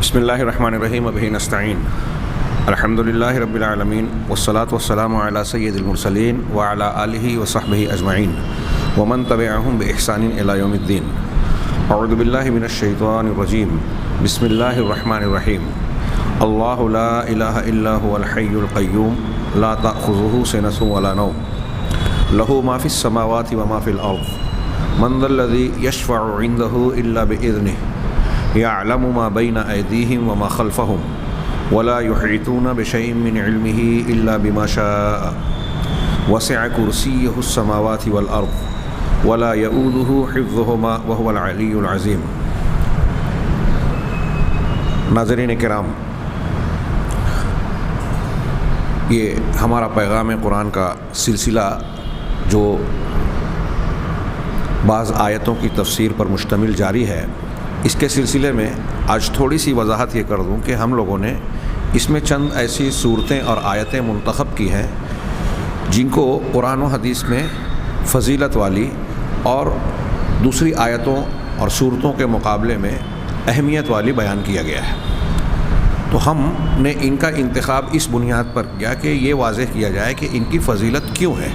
بسم اللہ الرحمن الرحیم وبہ نستعین الحمد للہ رب العالمین والصلاة والسلام علی سید المرسلین وعلی آلہ وصحبہ اجمعین ومن تبعہم بإحسان الی یوم الدین. اعوذ باللہ من الشیطان الرجیم. بسم اللہ الرحمن الرحیم. اللہ لا الہ الا هو الحی القیوم لا تأخذہ سنۃ ولا نوم لہ ما فی السماوات وما فی الارض من ذا الذی یشفع عندہ الا بإذنہ يعلم ما بين أيديهم وما خلفهم ولا يحيطون بشيء من علمه إلا بما شاء وسع كرسيه السماوات والأرض ولا يؤوده حفظهما وهو العلي العظيم. ناظرین کرام، یہ ہمارا پیغام قرآن کا سلسلہ جو بعض آیتوں کی تفسیر پر مشتمل جاری ہے، اس کے سلسلے میں آج تھوڑی سی وضاحت یہ کر دوں کہ ہم لوگوں نے اس میں چند ایسی صورتیں اور آیتیں منتخب کی ہیں جن کو قرآن و حدیث میں فضیلت والی اور دوسری آیتوں اور صورتوں کے مقابلے میں اہمیت والی بیان کیا گیا ہے. تو ہم نے ان کا انتخاب اس بنیاد پر کیا کہ یہ واضح کیا جائے کہ ان کی فضیلت کیوں ہے،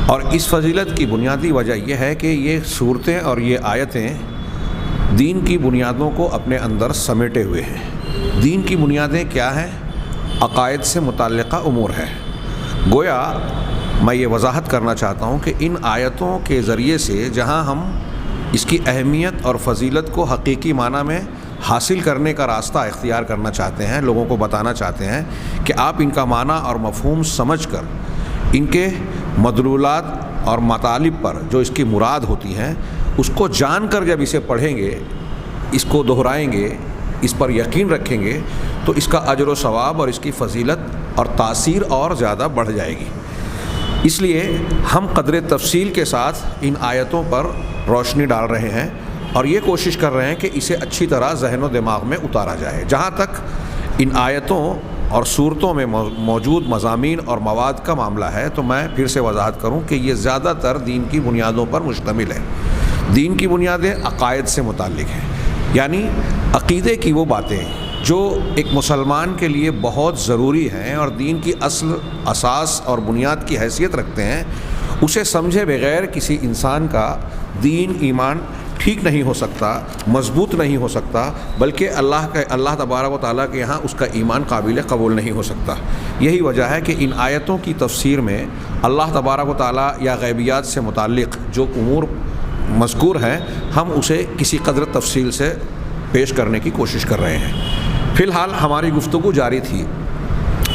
اور اس فضیلت کی بنیادی وجہ یہ ہے کہ یہ صورتیں اور یہ آیتیں دین کی بنیادوں کو اپنے اندر سمیٹے ہوئے ہیں. دین کی بنیادیں کیا ہیں؟ عقائد سے متعلقہ امور ہے. گویا میں یہ وضاحت کرنا چاہتا ہوں کہ ان آیتوں کے ذریعے سے جہاں ہم اس کی اہمیت اور فضیلت کو حقیقی معنی میں حاصل کرنے کا راستہ اختیار کرنا چاہتے ہیں، لوگوں کو بتانا چاہتے ہیں کہ آپ ان کا معنی اور مفہوم سمجھ کر ان کے مدلولات اور مطالب پر جو اس کی مراد ہوتی ہیں اس کو جان کر جب اسے پڑھیں گے، اس کو دہرائیں گے، اس پر یقین رکھیں گے تو اس کا اجر و ثواب اور اس کی فضیلت اور تاثیر اور زیادہ بڑھ جائے گی. اس لیے ہم قدر تفصیل کے ساتھ ان آیتوں پر روشنی ڈال رہے ہیں اور یہ کوشش کر رہے ہیں کہ اسے اچھی طرح ذہن و دماغ میں اتارا جائے. جہاں تک ان آیتوں اور صورتوں میں موجود مضامین اور مواد کا معاملہ ہے تو میں پھر سے وضاحت کروں کہ یہ زیادہ تر دین کی بنیادوں پر مشتمل ہے. دین کی بنیادیں عقائد سے متعلق ہیں، یعنی عقیدے کی وہ باتیں جو ایک مسلمان کے لیے بہت ضروری ہیں اور دین کی اصل، اساس اور بنیاد کی حیثیت رکھتے ہیں. اسے سمجھے بغیر کسی انسان کا دین، ایمان ٹھیک نہیں ہو سکتا، مضبوط نہیں ہو سکتا، بلکہ اللہ تبارک و تعالیٰ کے یہاں اس کا ایمان قابل قبول نہیں ہو سکتا. یہی وجہ ہے کہ ان آیتوں کی تفسیر میں اللہ تبارک و تعالیٰ یا غیبیات سے متعلق جو امور مذکور ہیں ہم اسے کسی قدر تفصیل سے پیش کرنے کی کوشش کر رہے ہیں. فی الحال ہماری گفتگو جاری تھی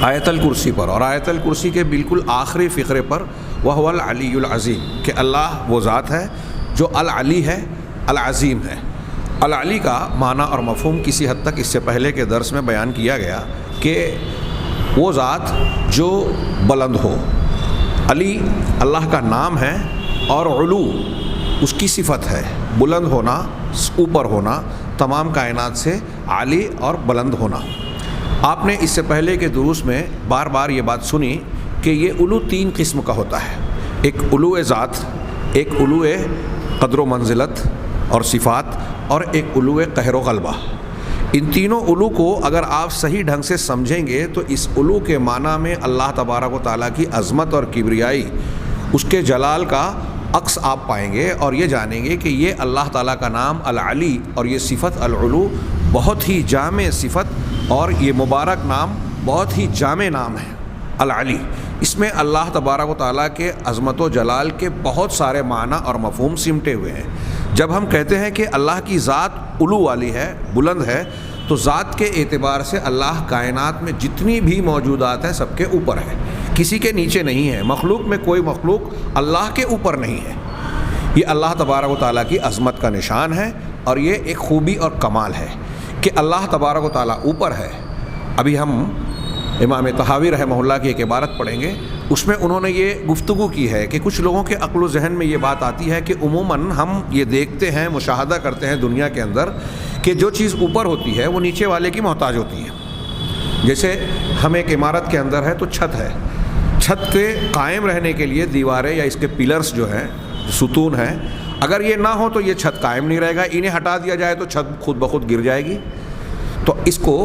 آیت الکرسی پر، اور آیت الکرسی کے بالکل آخری فقرے پر وَهُوَ الْعَلِيُّ الْعَظِيمُ، کہ اللہ وہ ذات ہے جو العلی ہے، العظیم ہے. العلی کا معنی اور مفہوم کسی حد تک اس سے پہلے کے درس میں بیان کیا گیا کہ وہ ذات جو بلند ہو. علی اللہ کا نام ہے اور علو اس کی صفت ہے. بلند ہونا، اوپر ہونا، تمام کائنات سے عالی اور بلند ہونا. آپ نے اس سے پہلے کے دروس میں بار بار یہ بات سنی کہ یہ علو تین قسم کا ہوتا ہے. ایک علو ذات، ایک علو قدر و منزلت اور صفات، اور ایک علو قہر و غلبہ. ان تینوں علو کو اگر آپ صحیح ڈھنگ سے سمجھیں گے تو اس علو کے معنی میں اللہ تبارک و تعالیٰ کی عظمت اور کبریائی، اس کے جلال کا عکس آپ پائیں گے اور یہ جانیں گے کہ یہ اللہ تعالیٰ کا نام العلی اور یہ صفت العلو بہت ہی جامع صفت اور یہ مبارک نام بہت ہی جامع نام ہے العلی. اس میں اللہ تبارک و تعالیٰ کے عظمت و جلال کے بہت سارے معنی اور مفہوم سمٹے ہوئے ہیں. جب ہم کہتے ہیں کہ اللہ کی ذات علو والی ہے، بلند ہے، تو ذات کے اعتبار سے اللہ کائنات میں جتنی بھی موجودات ہیں سب کے اوپر ہے، کسی کے نیچے نہیں ہے. مخلوق میں کوئی مخلوق اللہ کے اوپر نہیں ہے. یہ اللہ تبارک و تعالیٰ کی عظمت کا نشان ہے اور یہ ایک خوبی اور کمال ہے کہ اللہ تبارک و تعالیٰ اوپر ہے. ابھی ہم امام طحاوی رحمہ اللہ کی ایک عبارت پڑھیں گے، اس میں انہوں نے یہ گفتگو کی ہے کہ کچھ لوگوں کے عقل و ذہن میں یہ بات آتی ہے کہ عموماً ہم یہ دیکھتے ہیں، مشاہدہ کرتے ہیں دنیا کے اندر کہ جو چیز اوپر ہوتی ہے وہ نیچے والے کی محتاج ہوتی ہے. جیسے ہم ایک عمارت کے اندر ہے تو چھت ہے، چھت کے قائم رہنے کے لیے دیواریں یا اس کے پلرز جو ہیں، ستون ہیں، اگر یہ نہ ہو تو یہ چھت قائم نہیں رہے گا. انہیں ہٹا دیا جائے تو چھت خود بخود گر جائے گی. تو اس کو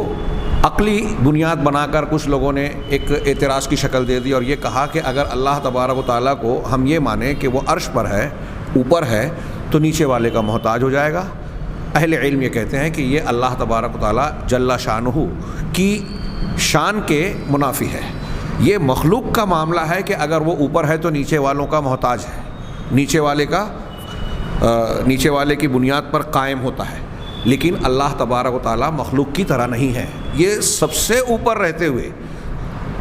عقلی بنیاد بنا کر کچھ لوگوں نے ایک اعتراض کی شکل دے دی اور یہ کہا کہ اگر اللہ تبارک و تعالیٰ کو ہم یہ مانیں کہ وہ عرش پر ہے، اوپر ہے، تو نیچے والے کا محتاج ہو جائے گا۔ اہل علم یہ کہتے ہیں کہ یہ اللہ تبارک و تعالیٰ جل شانہ کی شان کے منافی ہے۔ یہ مخلوق کا معاملہ ہے کہ اگر وہ اوپر ہے تو نیچے والوں کا محتاج ہے، نیچے والے کی بنیاد پر قائم ہوتا ہے، لیکن اللہ تبارک و تعالیٰ مخلوق کی طرح نہیں ہے۔ یہ سب سے اوپر رہتے ہوئے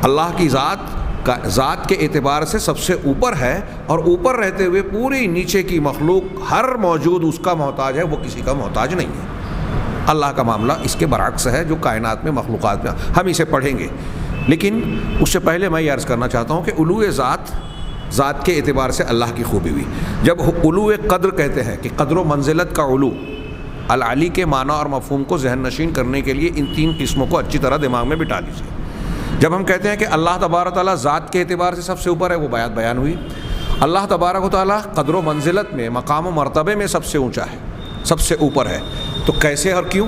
اللہ کی ذات کے اعتبار سے سب سے اوپر ہے، اور اوپر رہتے ہوئے پوری نیچے کی مخلوق ہر موجود اس کا محتاج ہے، وہ کسی کا محتاج نہیں ہے۔ اللہ کا معاملہ اس کے برعکس ہے جو کائنات میں مخلوقات میں ہم اسے پڑھیں گے، لیکن اس سے پہلے میں یہ عرض کرنا چاہتا ہوں کہ علو ذات کے اعتبار سے اللہ کی خوبی ہوئی۔ جب علو قدر کہتے ہیں کہ قدر و منزلت کا علو، العلی کے معنی اور مفہوم کو ذہن نشین کرنے کے لیے ان تین قسموں کو اچھی طرح دماغ میں بٹھا لیجیے۔ جب ہم کہتے ہیں کہ اللہ تبارک و تعالیٰ ذات کے اعتبار سے سب سے اوپر ہے، وہ بات بیان ہوئی۔ اللہ تبارک و تعالیٰ قدر و منزلت میں، مقام و مرتبے میں سب سے اونچا ہے، سب سے اوپر ہے، تو کیسے اور کیوں؟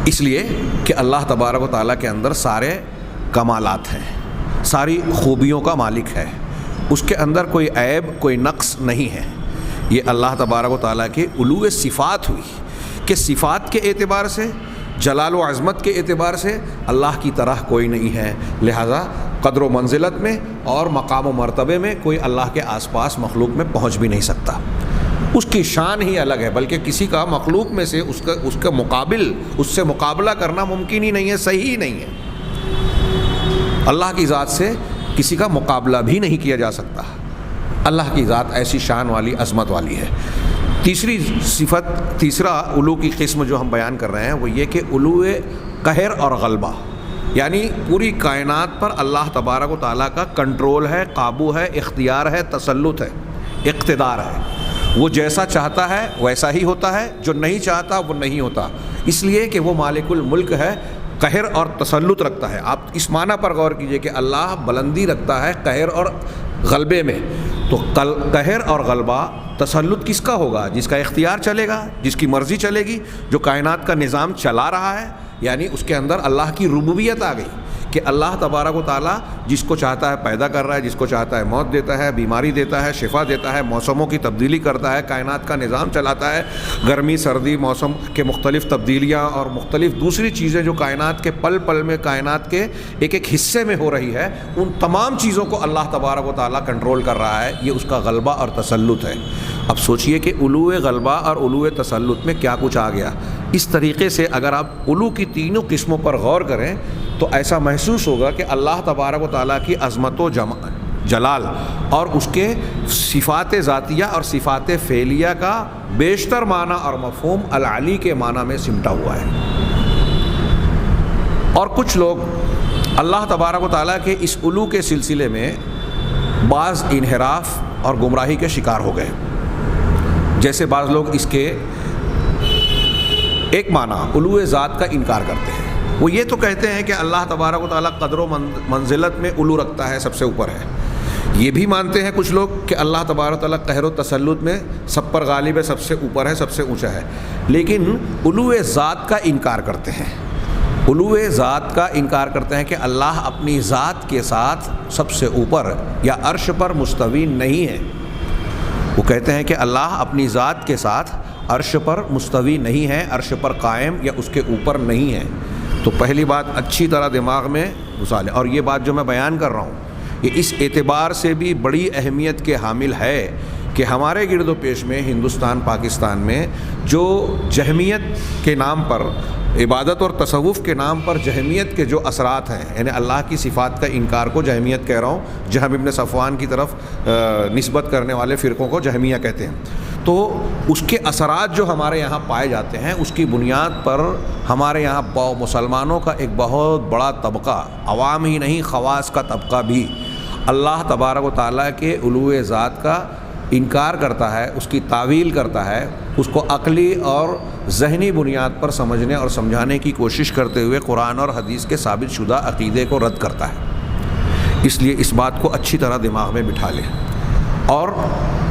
اس لیے کہ اللہ تبارک و تعالیٰ کے اندر سارے کمالات ہیں، ساری خوبیوں کا مالک ہے، اس کے اندر کوئی عیب، کوئی نقص نہیں ہے۔ یہ اللہ تبارک و تعالیٰ کے علو صفات ہوئی کہ صفات کے اعتبار سے، جلال و عظمت کے اعتبار سے اللہ کی طرح کوئی نہیں ہے، لہذا قدر و منزلت میں اور مقام و مرتبے میں کوئی اللہ کے آس پاس مخلوق میں پہنچ بھی نہیں سکتا۔ اس کی شان ہی الگ ہے، بلکہ کسی کا مخلوق میں سے اس سے مقابلہ کرنا ممکن ہی نہیں ہے، صحیح ہی نہیں ہے۔ اللہ کی ذات سے کسی کا مقابلہ بھی نہیں کیا جا سکتا۔ اللہ کی ذات ایسی شان والی، عظمت والی ہے۔ تیسرا علو کی قسم جو ہم بیان کر رہے ہیں وہ یہ کہ علو قہر اور غلبہ، یعنی پوری کائنات پر اللہ تبارک و تعالیٰ کا کنٹرول ہے، قابو ہے، اختیار ہے، تسلط ہے، اقتدار ہے۔ وہ جیسا چاہتا ہے ویسا ہی ہوتا ہے، جو نہیں چاہتا وہ نہیں ہوتا، اس لیے کہ وہ مالک الملک ہے، قہر اور تسلط رکھتا ہے۔ آپ اس معنی پر غور کیجئے کہ اللہ بلندی رکھتا ہے قہر اور غلبے میں، تو قہر اور غلبہ تسلط کس کا ہوگا؟ جس کا اختیار چلے گا، جس کی مرضی چلے گی، جو کائنات کا نظام چلا رہا ہے، یعنی اس کے اندر اللہ کی ربوبیت آ گئی کہ اللہ تبارک و تعالیٰ جس کو چاہتا ہے پیدا کر رہا ہے، جس کو چاہتا ہے موت دیتا ہے، بیماری دیتا ہے، شفا دیتا ہے، موسموں کی تبدیلی کرتا ہے، کائنات کا نظام چلاتا ہے، گرمی سردی موسم کے مختلف تبدیلیاں اور مختلف دوسری چیزیں جو کائنات کے پل پل میں، کائنات کے ایک ایک حصے میں ہو رہی ہے، ان تمام چیزوں کو اللہ تبارک و تعالیٰ کنٹرول کر رہا ہے۔ یہ اس کا غلبہ اور تسلط ہے۔ اب سوچئے کہ علو غلبہ اور علو تسلط میں کیا کچھ آ گیا۔ اس طریقے سے اگر آپ علو کی تینوں قسموں پر غور کریں تو ایسا محسوس ہوگا کہ اللہ تبارک و تعالیٰ کی عظمت و جلال اور اس کے صفات ذاتیہ اور صفات فعلیہ کا بیشتر معنی اور مفہوم العلی کے معنی میں سمٹا ہوا ہے۔ اور کچھ لوگ اللہ تبارک و تعالیٰ کے اس علو کے سلسلے میں بعض انحراف اور گمراہی کے شکار ہو گئے۔ جیسے بعض لوگ اس کے ایک معنی علو ذات کا انکار کرتے ہیں، وہ یہ تو کہتے ہیں کہ اللہ تبارک و تعالیٰ قدر و منزلت میں علو رکھتا ہے، سب سے اوپر ہے۔ یہ بھی مانتے ہیں کچھ لوگ کہ اللہ تبارک و تعالیٰ قہر و تسلط میں سب پر غالب ہے، سب سے اوپر ہے، سب سے اونچا ہے، لیکن علو ذات کا انکار کرتے ہیں۔ علو ذات کا انکار کرتے ہیں کہ اللہ اپنی ذات کے ساتھ سب سے اوپر یا عرش پر مستوی نہیں ہے۔ وہ کہتے ہیں کہ اللہ اپنی ذات کے ساتھ عرش پر مستوی نہیں ہے، عرش پر قائم یا اس کے اوپر نہیں ہے۔ تو پہلی بات اچھی طرح دماغ میں گھسا لیں، اور یہ بات جو میں بیان کر رہا ہوں یہ اس اعتبار سے بھی بڑی اہمیت کے حامل ہے کہ ہمارے گرد و پیش میں ہندوستان پاکستان میں جو جہمیت کے نام پر، عبادت اور تصوف کے نام پر جہمیت کے جو اثرات ہیں، یعنی اللہ کی صفات کا انکار کو جہمیت کہہ رہا ہوں، جہم ابن صفوان کی طرف نسبت کرنے والے فرقوں کو جہمیہ کہتے ہیں، تو اس کے اثرات جو ہمارے یہاں پائے جاتے ہیں، اس کی بنیاد پر ہمارے یہاں مسلمانوں کا ایک بہت بڑا طبقہ، عوام ہی نہیں خواص کا طبقہ بھی اللہ تبارک و تعالیٰ کے علو ذات کا انکار کرتا ہے، اس کی تعویل کرتا ہے، اس کو عقلی اور ذہنی بنیاد پر سمجھنے اور سمجھانے کی کوشش کرتے ہوئے قرآن اور حدیث کے ثابت شدہ عقیدے کو رد کرتا ہے۔ اس لیے اس بات کو اچھی طرح دماغ میں بٹھا لیں اور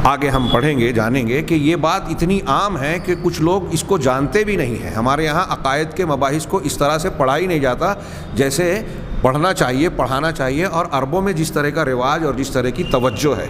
آگے ہم پڑھیں گے، جانیں گے کہ یہ بات اتنی عام ہے کہ کچھ لوگ اس کو جانتے بھی نہیں ہیں۔ ہمارے یہاں عقائد کے مباحث کو اس طرح سے پڑھا ہی نہیں جاتا جیسے پڑھنا چاہیے، پڑھانا چاہیے، اور عربوں میں جس طرح کا رواج اور جس طرح کی توجہ ہے۔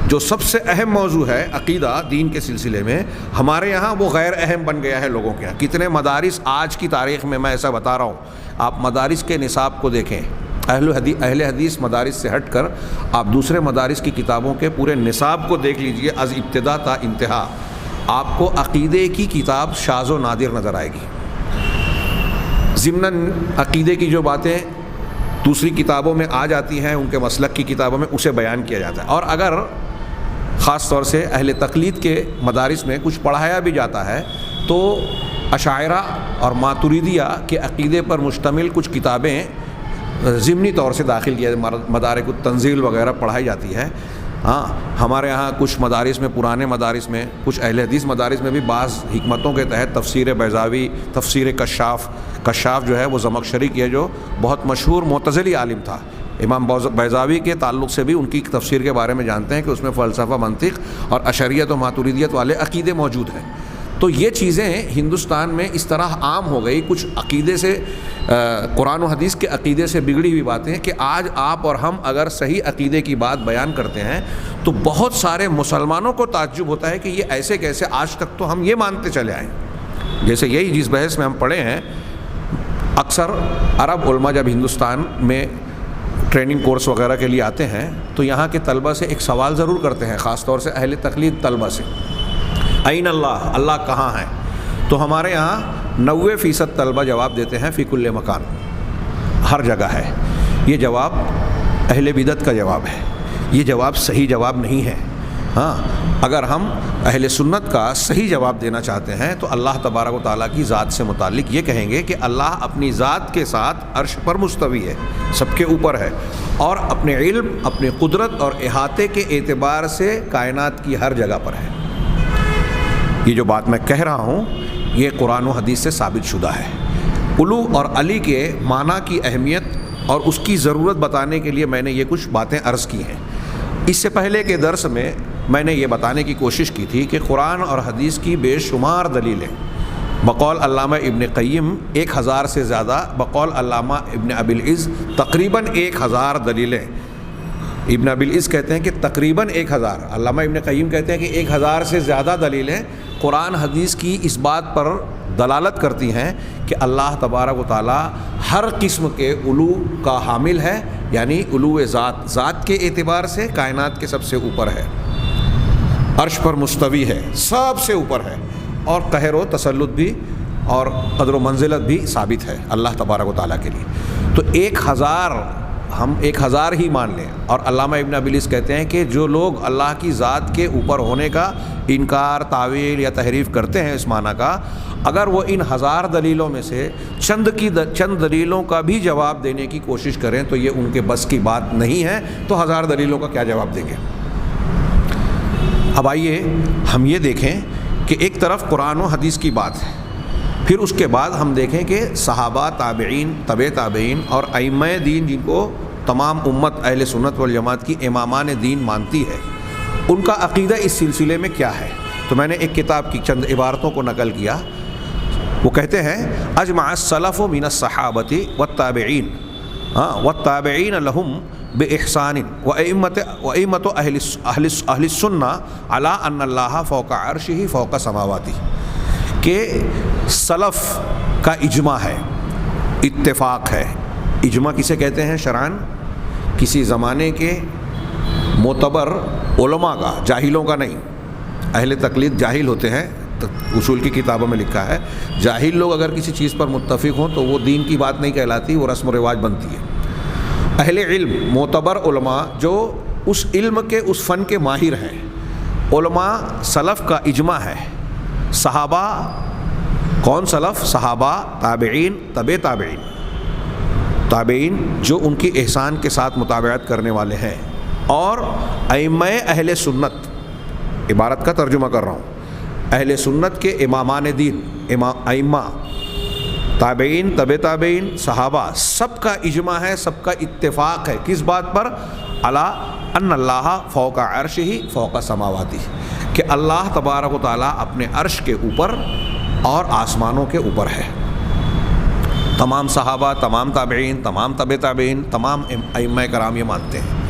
جو سب سے اہم موضوع ہے عقیدہ دین کے سلسلے میں، ہمارے یہاں وہ غیر اہم بن گیا ہے لوگوں کے یہاں۔ کتنے مدارس آج کی تاریخ میں، میں ایسا بتا رہا ہوں، آپ مدارس کے نصاب کو دیکھیں، اہل حدیث مدارس سے ہٹ کر آپ دوسرے مدارس کی کتابوں کے پورے نصاب کو دیکھ لیجئے، از ابتدا تا انتہا آپ کو عقیدے کی کتاب شاذ و نادر نظر آئے گی۔ ضمناً عقیدے کی جو باتیں دوسری کتابوں میں آ جاتی ہیں، ان کے مسلک کی کتابوں میں اسے بیان کیا جاتا ہے، اور اگر خاص طور سے اہل تقلید کے مدارس میں کچھ پڑھایا بھی جاتا ہے تو اشاعرہ اور ماتریدیہ کے عقیدے پر مشتمل کچھ کتابیں ضمنی طور سے داخل کیا، مدارک التنزیل وغیرہ پڑھائی جاتی ہے۔ ہاں، ہمارے ہاں کچھ مدارس میں، پرانے مدارس میں، کچھ اہل حدیث مدارس میں بھی بعض حکمتوں کے تحت تفسیر بیضاوی، تفسیر کشاف جو ہے وہ زمخشری کی ہے، جو بہت مشہور معتزلی عالم تھا۔ امام بیضاوی کے تعلق سے بھی ان کی تفسیر کے بارے میں جانتے ہیں کہ اس میں فلسفہ، منطق اور اشریت و ماتریدیت والے عقیدے موجود ہیں۔ تو یہ چیزیں ہندوستان میں اس طرح عام ہو گئی، کچھ عقیدے سے، قرآن و حدیث کے عقیدے سے بگڑی ہوئی باتیں، کہ آج آپ اور ہم اگر صحیح عقیدے کی بات بیان کرتے ہیں تو بہت سارے مسلمانوں کو تعجب ہوتا ہے کہ یہ ایسے کیسے، آج تک تو ہم یہ مانتے چلے آئے۔ جیسے یہی جس بحث میں ہم پڑھے ہیں، اکثر عرب علماء جب ہندوستان میں ٹریننگ کورس وغیرہ کے لیے آتے ہیں تو یہاں کے طلبہ سے ایک سوال ضرور کرتے ہیں، خاص طور سے اہل تقلید طلبہ سے، این اللہ، اللہ کہاں ہے؟ تو ہمارے یہاں 90% طلبہ جواب دیتے ہیں فی کل مکان، ہر جگہ ہے۔ یہ جواب اہل بدعت کا جواب ہے، یہ جواب صحیح جواب نہیں ہے۔ ہاں، اگر ہم اہل سنت کا صحیح جواب دینا چاہتے ہیں تو اللہ تبارک و تعالیٰ کی ذات سے متعلق یہ کہیں گے کہ اللہ اپنی ذات کے ساتھ عرش پر مستوی ہے، سب کے اوپر ہے، اور اپنے علم، اپنی قدرت اور احاطے کے اعتبار سے کائنات کی ہر جگہ پر ہے۔ یہ جو بات میں کہہ رہا ہوں یہ قرآن و حدیث سے ثابت شدہ ہے۔ علو اور علی کے معنی کی اہمیت اور اس کی ضرورت بتانے کے لیے میں نے یہ کچھ باتیں عرض کی ہیں۔ اس سے پہلے کے درس میں نے یہ بتانے کی کوشش کی تھی کہ قرآن اور حدیث کی بے شمار دلیلیں، بقول علامہ ابن قیم 1000 سے زیادہ، بقول علامہ ابن ابی العز تقریباً 1000 دلیلیں۔ ابن ابی العز کہتے ہیں کہ تقریباً 1000، علامہ ابن قیم کہتے ہیں کہ 1000 سے زیادہ دلیلیں قرآن حدیث کی اس بات پر دلالت کرتی ہیں کہ اللہ تبارک و تعالیٰ ہر قسم کے علو کا حامل ہے، یعنی علو ذات کے اعتبار سے کائنات کے سب سے اوپر ہے، عرش پر مستوی ہے، سب سے اوپر ہے، اور قہر و تسلط بھی اور قدر و منزلت بھی ثابت ہے اللہ تبارک و تعالیٰ کے لیے۔ تو 1000 ہم 1000 ہی مان لیں، اور علامہ ابن ابی العز کہتے ہیں کہ جو لوگ اللہ کی ذات کے اوپر ہونے کا انکار، تعویل یا تحریف کرتے ہیں اس معنی کا، اگر وہ ان 1000 دلیلوں میں سے چند دلیلوں کا بھی جواب دینے کی کوشش کریں تو یہ ان کے بس کی بات نہیں ہے، تو 1000 دلیلوں کا کیا جواب دیں گے؟ اب آئیے ہم یہ دیکھیں کہ ایک طرف قرآن و حدیث کی بات ہے، پھر اس کے بعد ہم دیکھیں کہ صحابہ، تابعین، تبع تابعین اور ائمہ دین، جن کو تمام امت اہل سنت والجماعت کی امامان دین مانتی ہے، ان کا عقیدہ اس سلسلے میں کیا ہے۔ تو میں نے ایک کتاب کی چند عبارتوں کو نقل کیا، وہ کہتے ہیں اجمع السلف من الصحابۃ والتابعین والتابعین لهم بإحسان وأئمة أهل السنة على أن الله فوق عرشه فوق سماواته، کہ سلف کا اجماع ہے، اتفاق ہے۔ اجماع کسے کہتے ہیں شرعاً؟ کسی زمانے کے معتبر علماء کا، جاہلوں کا نہیں۔ اہل تقلید جاہل ہوتے ہیں، اصول کی کتابوں میں لکھا ہے، جاہل لوگ اگر کسی چیز پر متفق ہوں تو وہ دین کی بات نہیں کہلاتی، وہ رسم و رواج بنتی ہے۔ اہل علم، معتبر علماء جو اس علم کے، اس فن کے ماہر ہیں، علماء، سلف کا اجماع ہے۔ صحابہ، کون سلف؟ صحابہ، تابعین، تبع تابعین، تابعین جو ان کی احسان کے ساتھ متابعت کرنے والے ہیں، اور ائمہ اہل سنت، عبارت کا ترجمہ کر رہا ہوں، اہل سنت کے امامان دین، ائمہ، تابعین، تبع تابعین، صحابہ، سب کا اجماع ہے، سب کا اتفاق ہے، کس بات پر؟ علی ان اللہ فوق عرشہ فوق سماواتہ، کہ اللہ تبارک و تعالیٰ اپنے عرش کے اوپر اور آسمانوں کے اوپر ہے۔ تمام صحابہ، تمام تابعین، تمام تبع تابعین، تمام ائمہ کرام یہ مانتے ہیں۔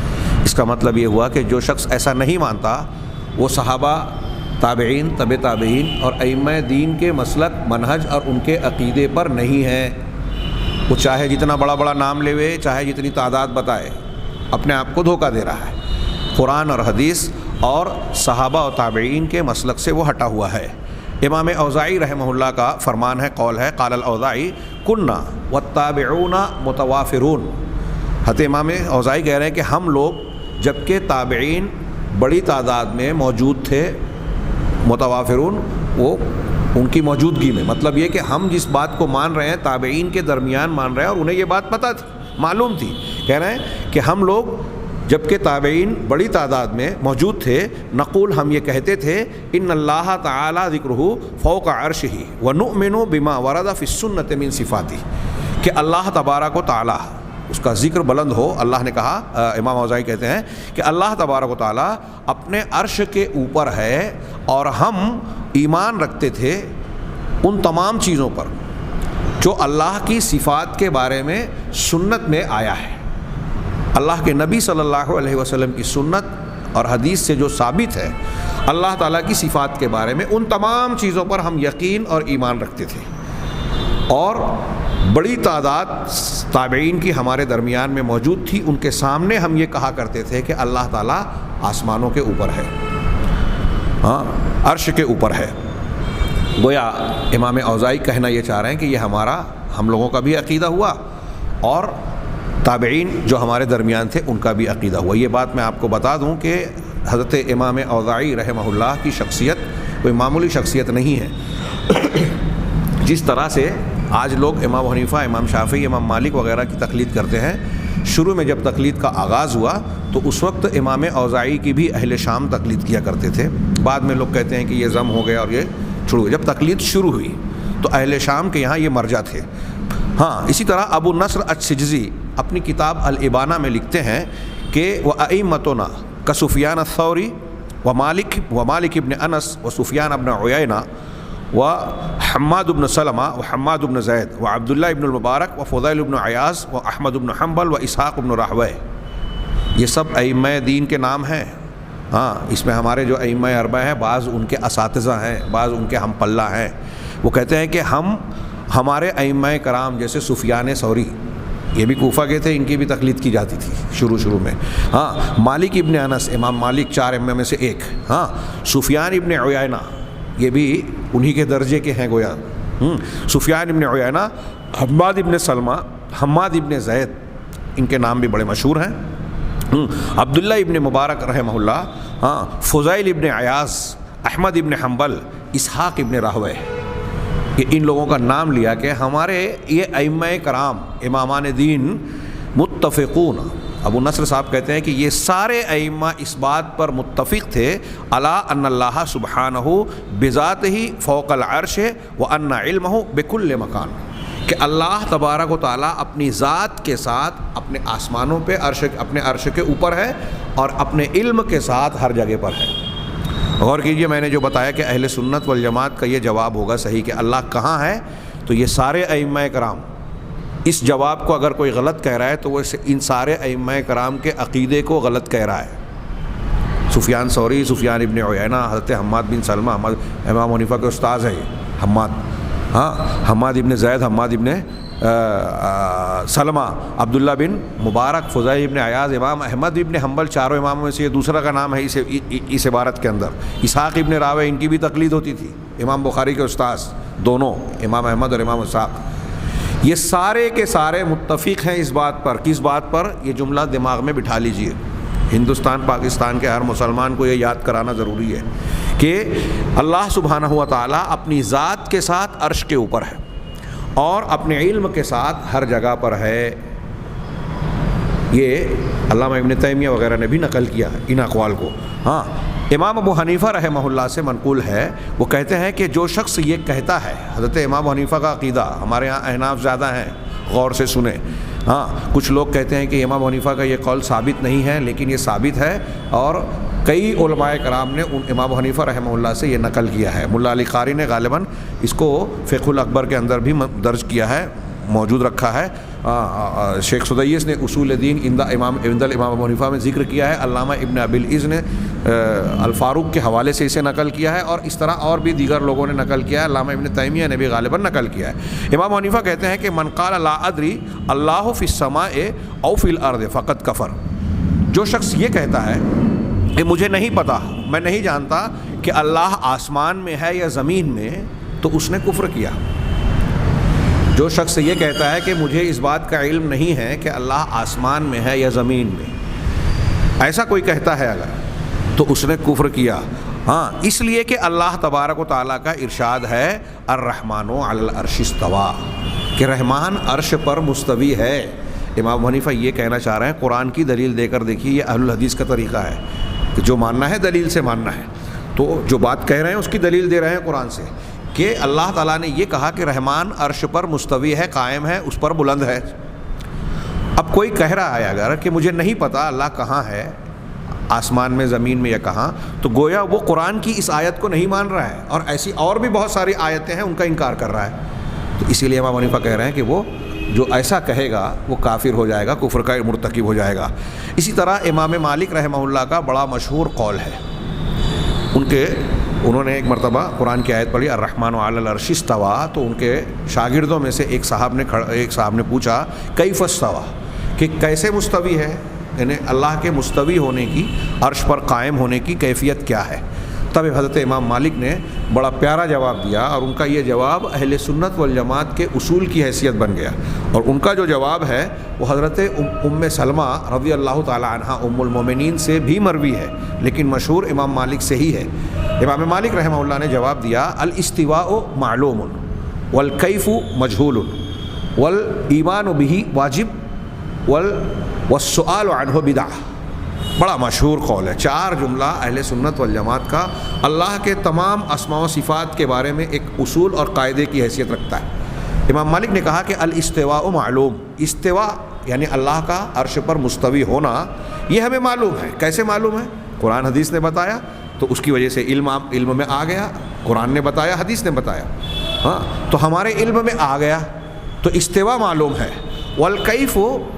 اس کا مطلب یہ ہوا کہ جو شخص ایسا نہیں مانتا وہ صحابہ، تابعین، تبع تابعین اور ائمہ دین کے مسلک، منہج اور ان کے عقیدے پر نہیں ہے۔ وہ چاہے جتنا بڑا بڑا نام لے ہوئے، چاہے جتنی تعداد بتائے، اپنے آپ کو دھوکہ دے رہا ہے۔ قرآن اور حدیث اور صحابہ اور تابعین کے مسلک سے وہ ہٹا ہوا ہے۔ امام اوزاعی رحمہ اللہ کا فرمان ہے، قول ہے، قال الاوزاعی کنا والتابعون متوافرون۔ حضرت امام اوزاعی کہہ رہے ہیں کہ ہم لوگ جبکہ تابعین بڑی تعداد میں موجود تھے، متوافرون وہ ان کی موجودگی میں، مطلب یہ کہ ہم جس بات کو مان رہے ہیں تابعین کے درمیان مان رہے ہیں اور انہیں یہ بات پتہ تھی، معلوم تھی۔ کہہ رہے ہیں کہ ہم لوگ جبکہ تابعین بڑی تعداد میں موجود تھے، نقول ہم یہ کہتے تھے، ان اللہ تعالی ذکرہ فوق عرشہ ونؤمن بما ورد فی السنۃ من صفاتہ، کہ اللہ تبارک و تعالی اس کا ذکر بلند ہو۔ اللہ نے کہا، امام اوزاعی کہتے ہیں کہ اللہ تبارک و تعالی اپنے عرش کے اوپر ہے، اور ہم ایمان رکھتے تھے ان تمام چیزوں پر جو اللہ کی صفات کے بارے میں سنت میں آیا ہے۔ اللہ کے نبی صلی اللہ علیہ وسلم کی سنت اور حدیث سے جو ثابت ہے اللہ تعالیٰ کی صفات کے بارے میں، ان تمام چیزوں پر ہم یقین اور ایمان رکھتے تھے۔ اور بڑی تعداد تابعین کی ہمارے درمیان میں موجود تھی، ان کے سامنے ہم یہ کہا کرتے تھے کہ اللہ تعالیٰ آسمانوں کے اوپر ہے، ہاں عرش کے اوپر ہے۔ گویا امام اوزاعی کہنا یہ چاہ رہے ہیں کہ یہ ہم لوگوں کا بھی عقیدہ ہوا اور تابعین جو ہمارے درمیان تھے ان کا بھی عقیدہ ہوا۔ یہ بات میں آپ کو بتا دوں کہ حضرت امام اوزاعی رحمہ اللہ کی شخصیت کوئی معمولی شخصیت نہیں ہے۔ جس طرح سے آج لوگ امام حنیفہ، امام شافعی، امام مالک وغیرہ کی تقلید کرتے ہیں، شروع میں جب تقلید کا آغاز ہوا تو اس وقت امام اوزاعی کی بھی اہل شام تقلید کیا کرتے تھے۔ بعد میں لوگ کہتے ہیں کہ یہ ضم ہو گیا اور یہ چھوڑ گیا۔ جب تقلید شروع ہوئی تو اہل شام کے یہاں یہ مرجع تھے۔ ہاں اسی طرح ابو نصر السجزی اپنی کتاب الابانہ میں لکھتے ہیں کہ وَأَئِمَّتُنَا كَسُفْيَانَ الثَّوْرِي ومالک ابن انس وسفیان ابن عیینہ وحماد بن سلمہ وحماد بن زید وعبداللہ ابن المبارک وفضیل ابن عیاض واحمد بن حنبل واسحاق بن راہویہ، یہ سب ائمہ دین کے نام ہیں۔ ہاں اس میں ہمارے جو ائمہ اربعہ ہیں، بعض ان کے اساتذہ ہیں، بعض ان کے ہم پلہ ہیں۔ وہ کہتے ہیں کہ ہمارے ائمہ کرام جیسے سفیان ثوری، یہ بھی کوفہ کے تھے، ان کی بھی تقلید کی جاتی تھی شروع میں۔ ہاں مالک ابن انس، امام مالک 4 ائمہ میں سے ایک۔ ہاں سفیان ابن عیینہ، یہ بھی انہی کے درجے کے ہیں گویا۔ سفیان ابن عیینہ، حماد ابن سلمہ، حماد ابن زید، ان کے نام بھی بڑے مشہور ہیں۔ عبداللہ ابن مبارک رحمہ اللہ، ہاں فضیل ابن عیاض، احمد ابن حنبل، اسحاق ابن راہویہ، کہ ان لوگوں کا نام لیا کہ ہمارے یہ ائمہ کرام امامان دین متفقون۔ ابو نصر صاحب کہتے ہیں کہ یہ سارے ائمہ اس بات پر متفق تھے الا ان اللہ سبحانہ بذاتہ فوق العرش وان علمہ بکل مکان، کہ اللہ تبارک و تعالیٰ اپنی ذات کے ساتھ اپنے آسمانوں پہ اپنے عرش کے اوپر ہے اور اپنے علم کے ساتھ ہر جگہ پر ہے۔ غور کیجئے، میں نے جو بتایا کہ اہل سنت والجماعت کا یہ جواب ہوگا صحیح کہ اللہ کہاں ہے، تو یہ سارے ائمہ کرام اس جواب کو اگر کوئی غلط کہہ رہا ہے تو وہ ان سارے ائمہ کرام کے عقیدے کو غلط کہہ رہا ہے۔ سفیان ثوری، سفیان ابن عیینہ، حضرت حماد بن سلمہ، امام حنیفہ کے استاذ ہیں حماد، ہاں حماد ابن زید، حماد ابن سلمہ، عبداللہ بن مبارک، فضیل ابن عیاض، امام احمد ابن حنبل، چاروں اماموں میں سے یہ دوسرا کا نام ہے اس عبارت کے اندر۔ اسحاق ابن راہویہ، ان کی بھی تقلید ہوتی تھی، امام بخاری کے استاذ دونوں، امام احمد اور امام اسحاق۔ یہ سارے کے سارے متفق ہیں اس بات پر۔ کس بات پر؟ یہ جملہ دماغ میں بٹھا لیجئے، ہندوستان پاکستان کے ہر مسلمان کو یہ یاد کرانا ضروری ہے کہ اللہ سبحانہ و تعالیٰ اپنی ذات کے ساتھ عرش کے اوپر ہے اور اپنے علم کے ساتھ ہر جگہ پر ہے۔ یہ علامہ ابن تیمیہ وغیرہ نے بھی نقل کیا ان اقوال کو۔ ہاں امام ابو حنیفہ رحمہ اللہ سے منقول ہے، وہ کہتے ہیں کہ جو شخص یہ کہتا ہے، حضرت امام حنیفہ کا عقیدہ، ہمارے ہاں احناف زیادہ ہیں، غور سے سنیں. ہاں کچھ لوگ کہتے ہیں کہ امام حنیفہ کا یہ قول ثابت نہیں ہے، لیکن یہ ثابت ہے اور کئی علماء کرام نے امام حنیفہ رحمہ اللہ سے یہ نقل کیا ہے. ملا علی قاری نے غالباً اس کو فقہ الاکبر کے اندر بھی درج کیا ہے، موجود رکھا ہے. شیخ سدیس نے اصول دین عند الامام ابو حنیفہ میں ذکر کیا ہے. علامہ ابن ابی العز نے الفاروق کے حوالے سے اسے نقل کیا ہے، اور اس طرح اور بھی دیگر لوگوں نے نقل کیا ہے. علامہ ابن تیمیہ نے بھی غالباً نقل کیا ہے. امام حنیفہ کہتے ہیں کہ من قال لا ادری اللہ فی السماء او فی الارض فقد کفر. جو شخص یہ کہتا ہے کہ مجھے نہیں پتا، میں نہیں جانتا کہ اللہ آسمان میں ہے یا زمین میں، تو اس نے کفر کیا. جو شخص یہ کہتا ہے کہ مجھے اس بات کا علم نہیں ہے کہ اللہ آسمان میں ہے یا زمین میں، ایسا کوئی کہتا ہے اگر، تو اس نے کفر کیا. ہاں اس لیے کہ اللہ تبارک و تعالیٰ کا ارشاد ہے الرحمن علی العرش استویٰ، کہ رحمان عرش پر مستوی ہے. امام حنیفہ یہ کہنا چاہ رہے ہیں، قرآن کی دلیل دے کر دیکھیے. یہ اہل الحدیث کا طریقہ ہے کہ جو ماننا ہے دلیل سے ماننا ہے. تو جو بات کہہ رہے ہیں اس کی دلیل دے رہے ہیں قرآن سے، کہ اللہ تعالیٰ نے یہ کہا کہ رحمان عرش پر مستوی ہے، قائم ہے، اس پر بلند ہے. اب کوئی کہہ رہا ہے اگر کہ مجھے نہیں پتا اللہ کہاں ہے، آسمان میں، زمین میں یا کہاں، تو گویا وہ قرآن کی اس آیت کو نہیں مان رہا ہے، اور ایسی اور بھی بہت ساری آیتیں ہیں ان کا انکار کر رہا ہے. تو اسی لیے امام حنیفہ کہہ رہے ہیں کہ وہ جو ایسا کہے گا وہ کافر ہو جائے گا، کفر کا مرتکب ہو جائے گا. اسی طرح امام مالک رحمہ اللہ کا بڑا مشہور قول ہے. انہوں نے ایک مرتبہ قرآن کی آیت پڑھی الرحمن علی العرش استویٰ، تو ان کے شاگردوں میں سے ایک صاحب نے پوچھا کیف استویٰ، کہ کیسے مستوی ہے، یعنی اللہ کے مستوی ہونے کی، عرش پر قائم ہونے کی کیفیت کیا ہے. تب حضرت امام مالک نے بڑا پیارا جواب دیا، اور ان کا یہ جواب اہل سنت والجماعت کے اصول کی حیثیت بن گیا. اور ان کا جو جواب ہے وہ حضرت ام سلمہ رضی اللہ تعالی عنہا ام المومنین سے بھی مروی ہے، لیکن مشہور امام مالک سے ہی ہے. امام مالک رحمہ اللہ نے جواب دیا الاستواء معلوم والکیف مجہول والایمان بہ واجب والسؤال عنہ بدعہ. بڑا مشہور قول ہے، 4 جملہ اہل سنت والجماعت کا اللہ کے تمام اسماء و صفات کے بارے میں ایک اصول اور قاعدے کی حیثیت رکھتا ہے. امام مالک نے کہا کہ الاستواء معلوم، استواء یعنی اللہ کا عرش پر مستوی ہونا یہ ہمیں معلوم ہے. کیسے معلوم ہے؟ قرآن حدیث نے بتایا، تو اس کی وجہ سے علم میں آ گیا. قرآن نے بتایا، حدیث نے بتایا، ہاں تو ہمارے علم میں آ گیا، تو استواء معلوم ہے. والکیف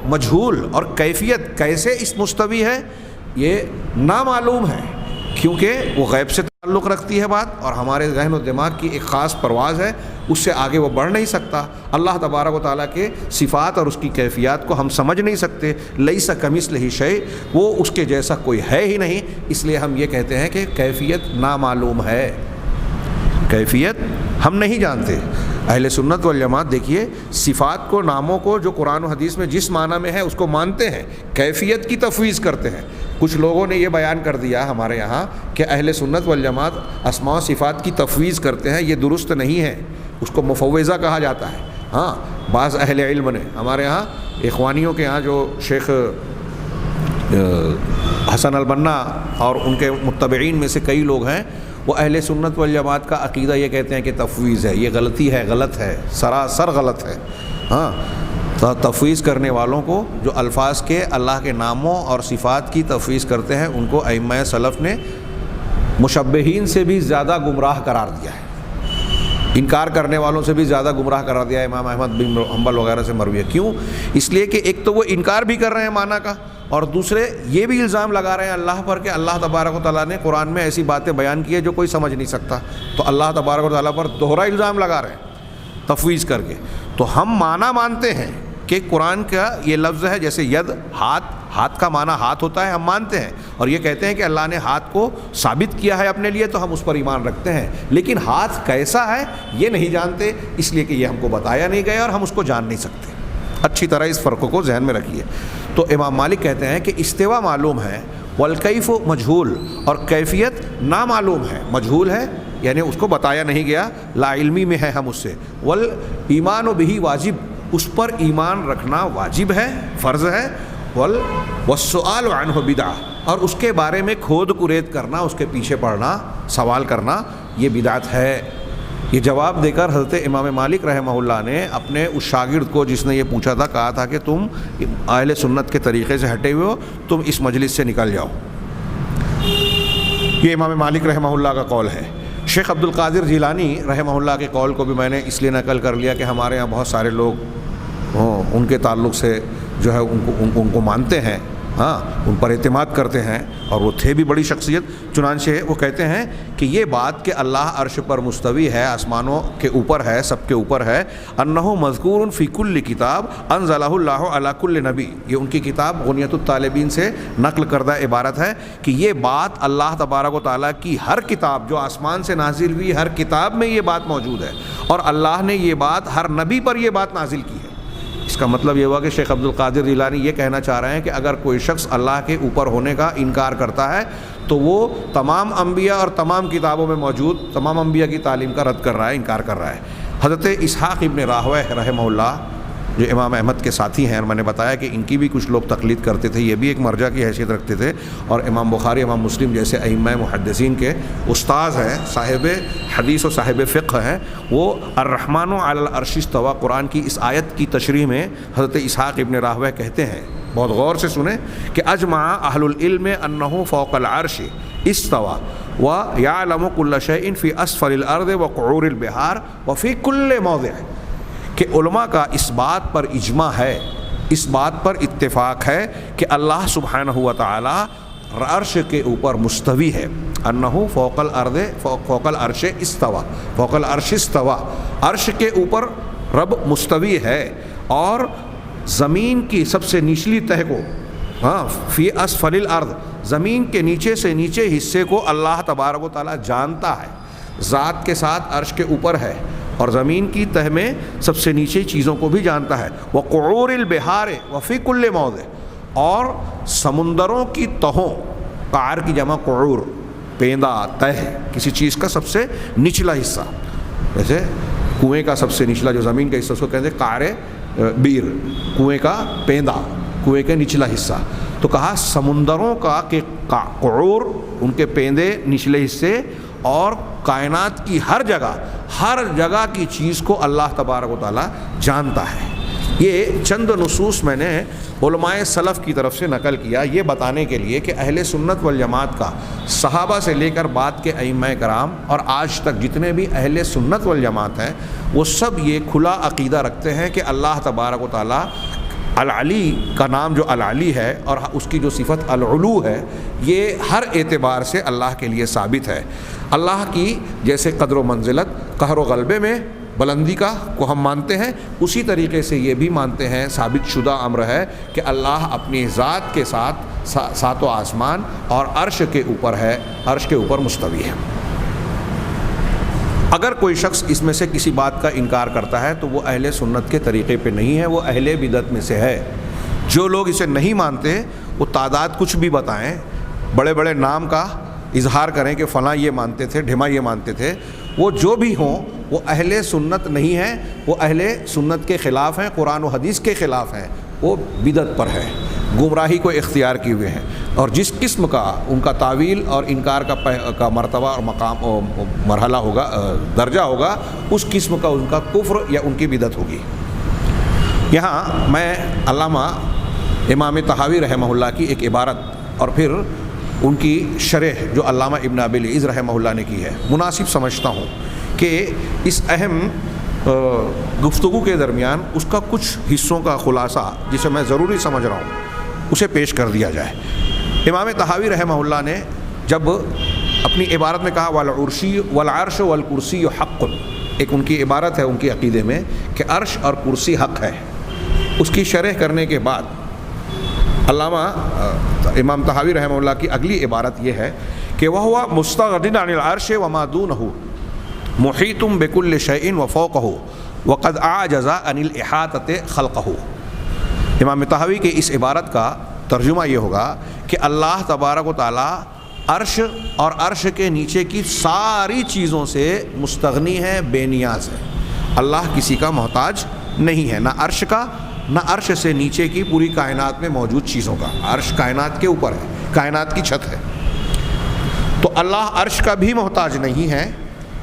مجہول، اور کیفیت کیسے اس مستوی ہے یہ نامعلوم ہے، کیونکہ وہ غیب سے تعلق رکھتی ہے بات، اور ہمارے ذہن و دماغ کی ایک خاص پرواز ہے، اس سے آگے وہ بڑھ نہیں سکتا. اللہ تبارک و تعالیٰ کے صفات اور اس کی کیفیات کو ہم سمجھ نہیں سکتے. لیس کمثلہ شیء، وہ اس کے جیسا کوئی ہے ہی نہیں. اس لیے ہم یہ کہتے ہیں کہ کیفیت نامعلوم ہے، کیفیت ہم نہیں جانتے. اہل سنت والجماعت دیکھیے صفات کو، ناموں کو جو قرآن و حدیث میں جس معنی میں ہے اس کو مانتے ہیں، کیفیت کی تفویض کرتے ہیں. کچھ لوگوں نے یہ بیان کر دیا ہمارے یہاں کہ اہل سنت والجماعت اسماء و صفات کی تفویض کرتے ہیں، یہ درست نہیں ہے، اس کو مفوضہ کہا جاتا ہے. ہاں بعض اہل علم نے، ہمارے یہاں اخوانیوں کے یہاں جو شیخ حسن البنا اور ان کے متبعین میں سے کئی لوگ ہیں، وہ اہل سنت والجماعت کا عقیدہ یہ کہتے ہیں کہ تفویض ہے. یہ غلطی ہے، غلط ہے، سراسر غلط ہے. ہاں تفویض کرنے والوں کو، جو الفاظ کے اللہ کے ناموں اور صفات کی تفویض کرتے ہیں، ان کو ائمہ سلف نے مشبہین سے بھی زیادہ گمراہ قرار دیا ہے، انکار کرنے والوں سے بھی زیادہ گمراہ قرار دیا ہے. امام احمد بن حنبل وغیرہ سے مروی ہے. کیوں؟ اس لیے کہ ایک تو وہ انکار بھی کر رہے ہیں معنی کا، اور دوسرے یہ بھی الزام لگا رہے ہیں اللہ پر کہ اللہ تبارک و تعالیٰ نے قرآن میں ایسی باتیں بیان کی ہے جو کوئی سمجھ نہیں سکتا. تو اللہ تبارک و تعالیٰ پر دوہرا الزام لگا رہے ہیں تفویض کر کے. تو ہم معنی مانتے ہیں کہ قرآن کا یہ لفظ ہے، جیسے ید، ہاتھ کا معنی ہاتھ ہوتا ہے، ہم مانتے ہیں، اور یہ کہتے ہیں کہ اللہ نے ہاتھ کو ثابت کیا ہے اپنے لیے، تو ہم اس پر ایمان رکھتے ہیں. لیکن ہاتھ کیسا ہے یہ نہیں جانتے، اس لیے کہ یہ ہم کو بتایا نہیں گیا اور ہم اس کو جان نہیں سکتے. اچھی طرح اس فرق کو ذہن میں رکھیے. تو امام مالک کہتے ہیں کہ استوا معلوم ہے، والکیف مجہول، اور کیفیت نامعلوم ہے، مجہول ہے، یعنی اس کو بتایا نہیں گیا، لا علمی میں ہے ہم اس سے. والایمان بہ واجب، اس پر ایمان رکھنا واجب ہے، فرض ہے. والسؤال عنہ بدعہ، اور اس کے بارے میں کھود کرید کرنا، اس کے پیچھے پڑنا، سوال کرنا، یہ بدعت ہے. یہ جواب دے کر حضرت امام مالک رحمہ اللہ نے اپنے اس شاگرد کو جس نے یہ پوچھا تھا کہا تھا کہ تم اہل سنت کے طریقے سے ہٹے ہوئے ہو، تم اس مجلس سے نکل جاؤ۔ یہ امام مالک رحمہ اللہ کا قول ہے۔ شیخ عبد القادر جیلانی رحمہ اللہ کے قول کو بھی میں نے اس لیے نقل کر لیا کہ ہمارے یہاں بہت سارے لوگ ان کے تعلق سے جو ہے ان کو مانتے ہیں، ہاں ان پر اعتماد کرتے ہیں، اور وہ تھے بھی بڑی شخصیت۔ چنانچہ وہ کہتے ہیں کہ یہ بات کہ اللہ عرش پر مستوی ہے، آسمانوں کے اوپر ہے، سب کے اوپر ہے، انہ مذکور فی کل کتاب انزلہ اللہ علی کل نبی، یہ ان کی کتاب غنیۃ الطالبین سے نقل کردہ عبارت ہے کہ یہ بات اللہ تبارک و تعالیٰ کی ہر کتاب جو آسمان سے نازل ہوئی، ہر کتاب میں یہ بات موجود ہے، اور اللہ نے یہ بات ہر نبی پر یہ بات نازل کی ہے۔ اس کا مطلب یہ ہوا کہ شیخ عبد القادر جیلانی یہ کہنا چاہ رہے ہیں کہ اگر کوئی شخص اللہ کے اوپر ہونے کا انکار کرتا ہے تو وہ تمام انبیاء اور تمام کتابوں میں موجود تمام انبیاء کی تعلیم کا رد کر رہا ہے، انکار کر رہا ہے۔ حضرت اسحاق ابن راہویہ رحمہ اللہ جو امام احمد کے ساتھی ہیں، اور میں نے بتایا کہ ان کی بھی کچھ لوگ تقلید کرتے تھے، یہ بھی ایک مرجع کی حیثیت رکھتے تھے، اور امام بخاری، امام مسلم جیسے ائمہ محدثین کے استاذ ہیں، صاحب حدیث و صاحب فقہ ہیں۔ وہ الرحمن علی العرش استویٰ قرآن کی اس آیت کی تشریح میں حضرت اسحاق ابن راہویہ کہتے ہیں، بہت غور سے سنیں، کہ اجمع اہل العلم انہ فوق العرش استویٰ ویعلم کل شیء فی اسفل الارض وقعور البحار وفی کل موضع، کہ علماء کا اس بات پر اجماع ہے، اس بات پر اتفاق ہے کہ اللہ سبحانہ و تعالی عرش کے اوپر مستوی ہے، انہ فوق الارض فوق العرش استویٰ، فوق العرش استویٰ، عرش کے اوپر رب مستوی ہے، اور زمین کی سب سے نچلی تہہ کو، فی اسفل الارض، زمین کے نیچے سے نیچے حصے کو اللہ تبارک و تعالی جانتا ہے، ذات کے ساتھ عرش کے اوپر ہے، اور زمین کی تہ میں سب سے نیچے چیزوں کو بھی جانتا ہے، وقعور البحار وفی کل موضع، اور سمندروں کی تہوں، قعر کی جمع قعور، پیندہ، تہ، کسی چیز کا سب سے نچلا حصہ، جیسے کنویں کا سب سے نچلا جو زمین کا حصہ اس کو کہتے ہیں قعر بیر، کنویں کا پیندہ، کنویں کا نچلا حصہ۔ تو کہا سمندروں کا کہ قعور، ان کے پیندے نچلے حصے، اور کائنات کی ہر جگہ کی چیز کو اللہ تبارک و تعالیٰ جانتا ہے۔ یہ چند نصوص میں نے علماء سلف کی طرف سے نقل کیا، یہ بتانے کے لیے کہ اہل سنت والجماعت کا صحابہ سے لے کر بعد کے ائمہ کرام اور آج تک جتنے بھی اہل سنت والجماعت ہیں، وہ سب یہ کھلا عقیدہ رکھتے ہیں کہ اللہ تبارک و تعالیٰ العلی کا نام جو العلی ہے اور اس کی جو صفت العلو ہے، یہ ہر اعتبار سے اللہ کے لیے ثابت ہے۔ اللہ کی جیسے قدر و منزلت، قہر و غلبے میں بلندی کا کو ہم مانتے ہیں، اسی طریقے سے یہ بھی مانتے ہیں، ثابت شدہ امر ہے کہ اللہ اپنی ذات کے ساتھ ساتوں آسمان اور عرش کے اوپر ہے، عرش کے اوپر مستوی ہے۔ اگر کوئی شخص اس میں سے کسی بات کا انکار کرتا ہے تو وہ اہل سنت کے طریقے پہ نہیں ہے، وہ اہل بدعت میں سے ہے۔ جو لوگ اسے نہیں مانتے وہ تعداد کچھ بھی بتائیں، بڑے بڑے نام کا اظہار کریں کہ فلاں یہ مانتے تھے، ڈھما یہ مانتے تھے، وہ جو بھی ہوں وہ اہل سنت نہیں ہیں، وہ اہل سنت کے خلاف ہیں، قرآن و حدیث کے خلاف ہیں، وہ بدعت پر ہے، گمراہی کو اختیار کیے ہوئے ہیں، اور جس قسم کا ان کا تعویل اور انکار کا مرتبہ اور مقام اور مرحلہ ہوگا، درجہ ہوگا، اس قسم کا ان کا کفر یا ان کی بدعت ہوگی۔ یہاں میں علامہ امام طحاوی رحمہ اللہ کی ایک عبارت اور پھر ان کی شرح جو علامہ ابن ابی العز رحمہ اللہ نے کی ہے مناسب سمجھتا ہوں کہ اس اہم گفتگو کے درمیان اس کا کچھ حصوں کا خلاصہ جسے میں ضروری سمجھ رہا ہوں اسے پیش کر دیا جائے۔ امام طحاوی رحمہ اللہ نے جب اپنی عبارت میں کہا والعرش والکرسی حق، ایک ان کی عبارت ہے ان کے عقیدے میں کہ عرش اور کرسی حق ہے، اس کی شرح کرنے کے بعد علامہ امام طحاوی رحمہ اللہ کی اگلی عبارت یہ ہے کہ وَهُوَ مُسْتَغْنٍ عَنِ الْعَرْشِ وَمَا دُونَهُ مُحِيطٌ بِكُلِّ شَيْءٍ وَفَوْقَهُ وَقَدْ أَعْجَزَ عَنِ الْإِحَاطَةِ خَلْقَهُ۔ امام طحاوی کے اس عبارت کا ترجمہ یہ ہوگا کہ اللہ تبارک و تعالی عرش اور عرش کے نیچے کی ساری چیزوں سے مستغنی ہے، بے نیاز ہے۔ اللہ کسی کا محتاج نہیں ہے، نہ عرش کا نہ عرش سے نیچے کی پوری کائنات میں موجود چیزوں کا۔ عرش کائنات کے اوپر ہے، کائنات کی چھت ہے، تو اللہ عرش کا بھی محتاج نہیں ہے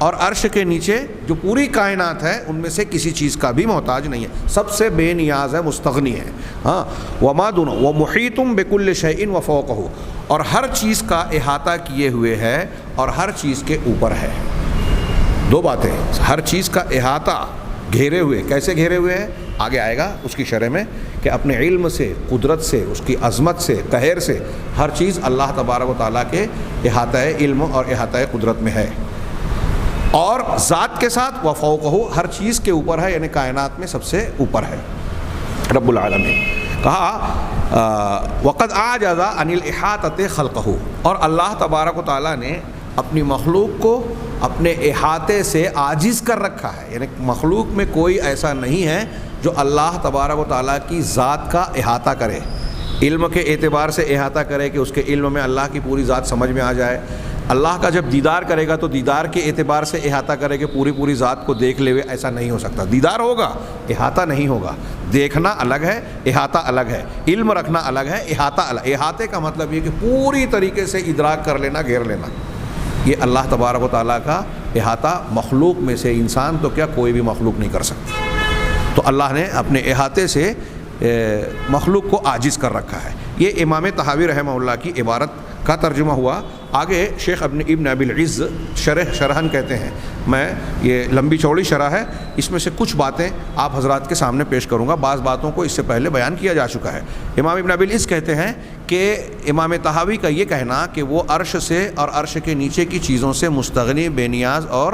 اور عرش کے نیچے جو پوری کائنات ہے ان میں سے کسی چیز کا بھی محتاج نہیں ہے، سب سے بے نیاز ہے، مستغنی ہے. ہاں وما دون ومحیط بکل شیء وفوقہ، اور ہر چیز کا احاطہ کیے ہوئے ہے اور ہر چیز کے اوپر ہے. دو باتیں، ہر چیز کا احاطہ گھیرے ہوئے. کیسے گھیرے ہوئے ہیں آگے آئے گا اس کی شرح میں، کہ اپنے علم سے، قدرت سے، اس کی عظمت سے، قہر سے، ہر چیز اللہ تبارک و تعالیٰ کے احاطہ علم اور احاطہ قدرت میں ہے. اور ذات کے ساتھ وفوقہ، ہر چیز کے اوپر ہے، یعنی کائنات میں سب سے اوپر ہے رب العالمین. کہا وقد اعجز عن الاحاطۃ خلقہ، اور اللہ تبارک و تعالیٰ نے اپنی مخلوق کو اپنے احاطے سے عاجز کر رکھا ہے. یعنی مخلوق میں کوئی ایسا نہیں ہے جو اللہ تبارک و تعالیٰ کی ذات کا احاطہ کرے، علم کے اعتبار سے احاطہ کرے کہ اس کے علم میں اللہ کی پوری ذات سمجھ میں آ جائے. اللہ کا جب دیدار کرے گا تو دیدار کے اعتبار سے احاطہ کرے کہ پوری ذات کو دیکھ لے ہوئے، ایسا نہیں ہو سکتا. دیدار ہوگا، احاطہ نہیں ہوگا. دیکھنا الگ ہے، احاطہ الگ ہے. علم رکھنا الگ ہے، احاطہ الگ. احاطے کا مطلب یہ کہ پوری طریقے سے ادراک کر لینا، گھیر لینا. یہ اللہ تبارک و تعالیٰ کا احاطہ مخلوق میں سے انسان تو کیا کوئی بھی مخلوق نہیں کر سکتا. تو اللہ نے اپنے احاطے سے مخلوق کو عاجز کر رکھا ہے. یہ امام طحاوی رحمہ اللہ کی عبارت کا ترجمہ ہوا. آگے شیخ ابن ابی العز شرحن کہتے ہیں، میں یہ لمبی چوڑی شرح ہے، اس میں سے کچھ باتیں آپ حضرات کے سامنے پیش کروں گا. بعض باتوں کو اس سے پہلے بیان کیا جا چکا ہے. امام ابن ابی العز کہتے ہیں کہ امام طحاوی کا یہ کہنا کہ وہ عرش سے اور عرش کے نیچے کی چیزوں سے مستغنی، بے نیاز اور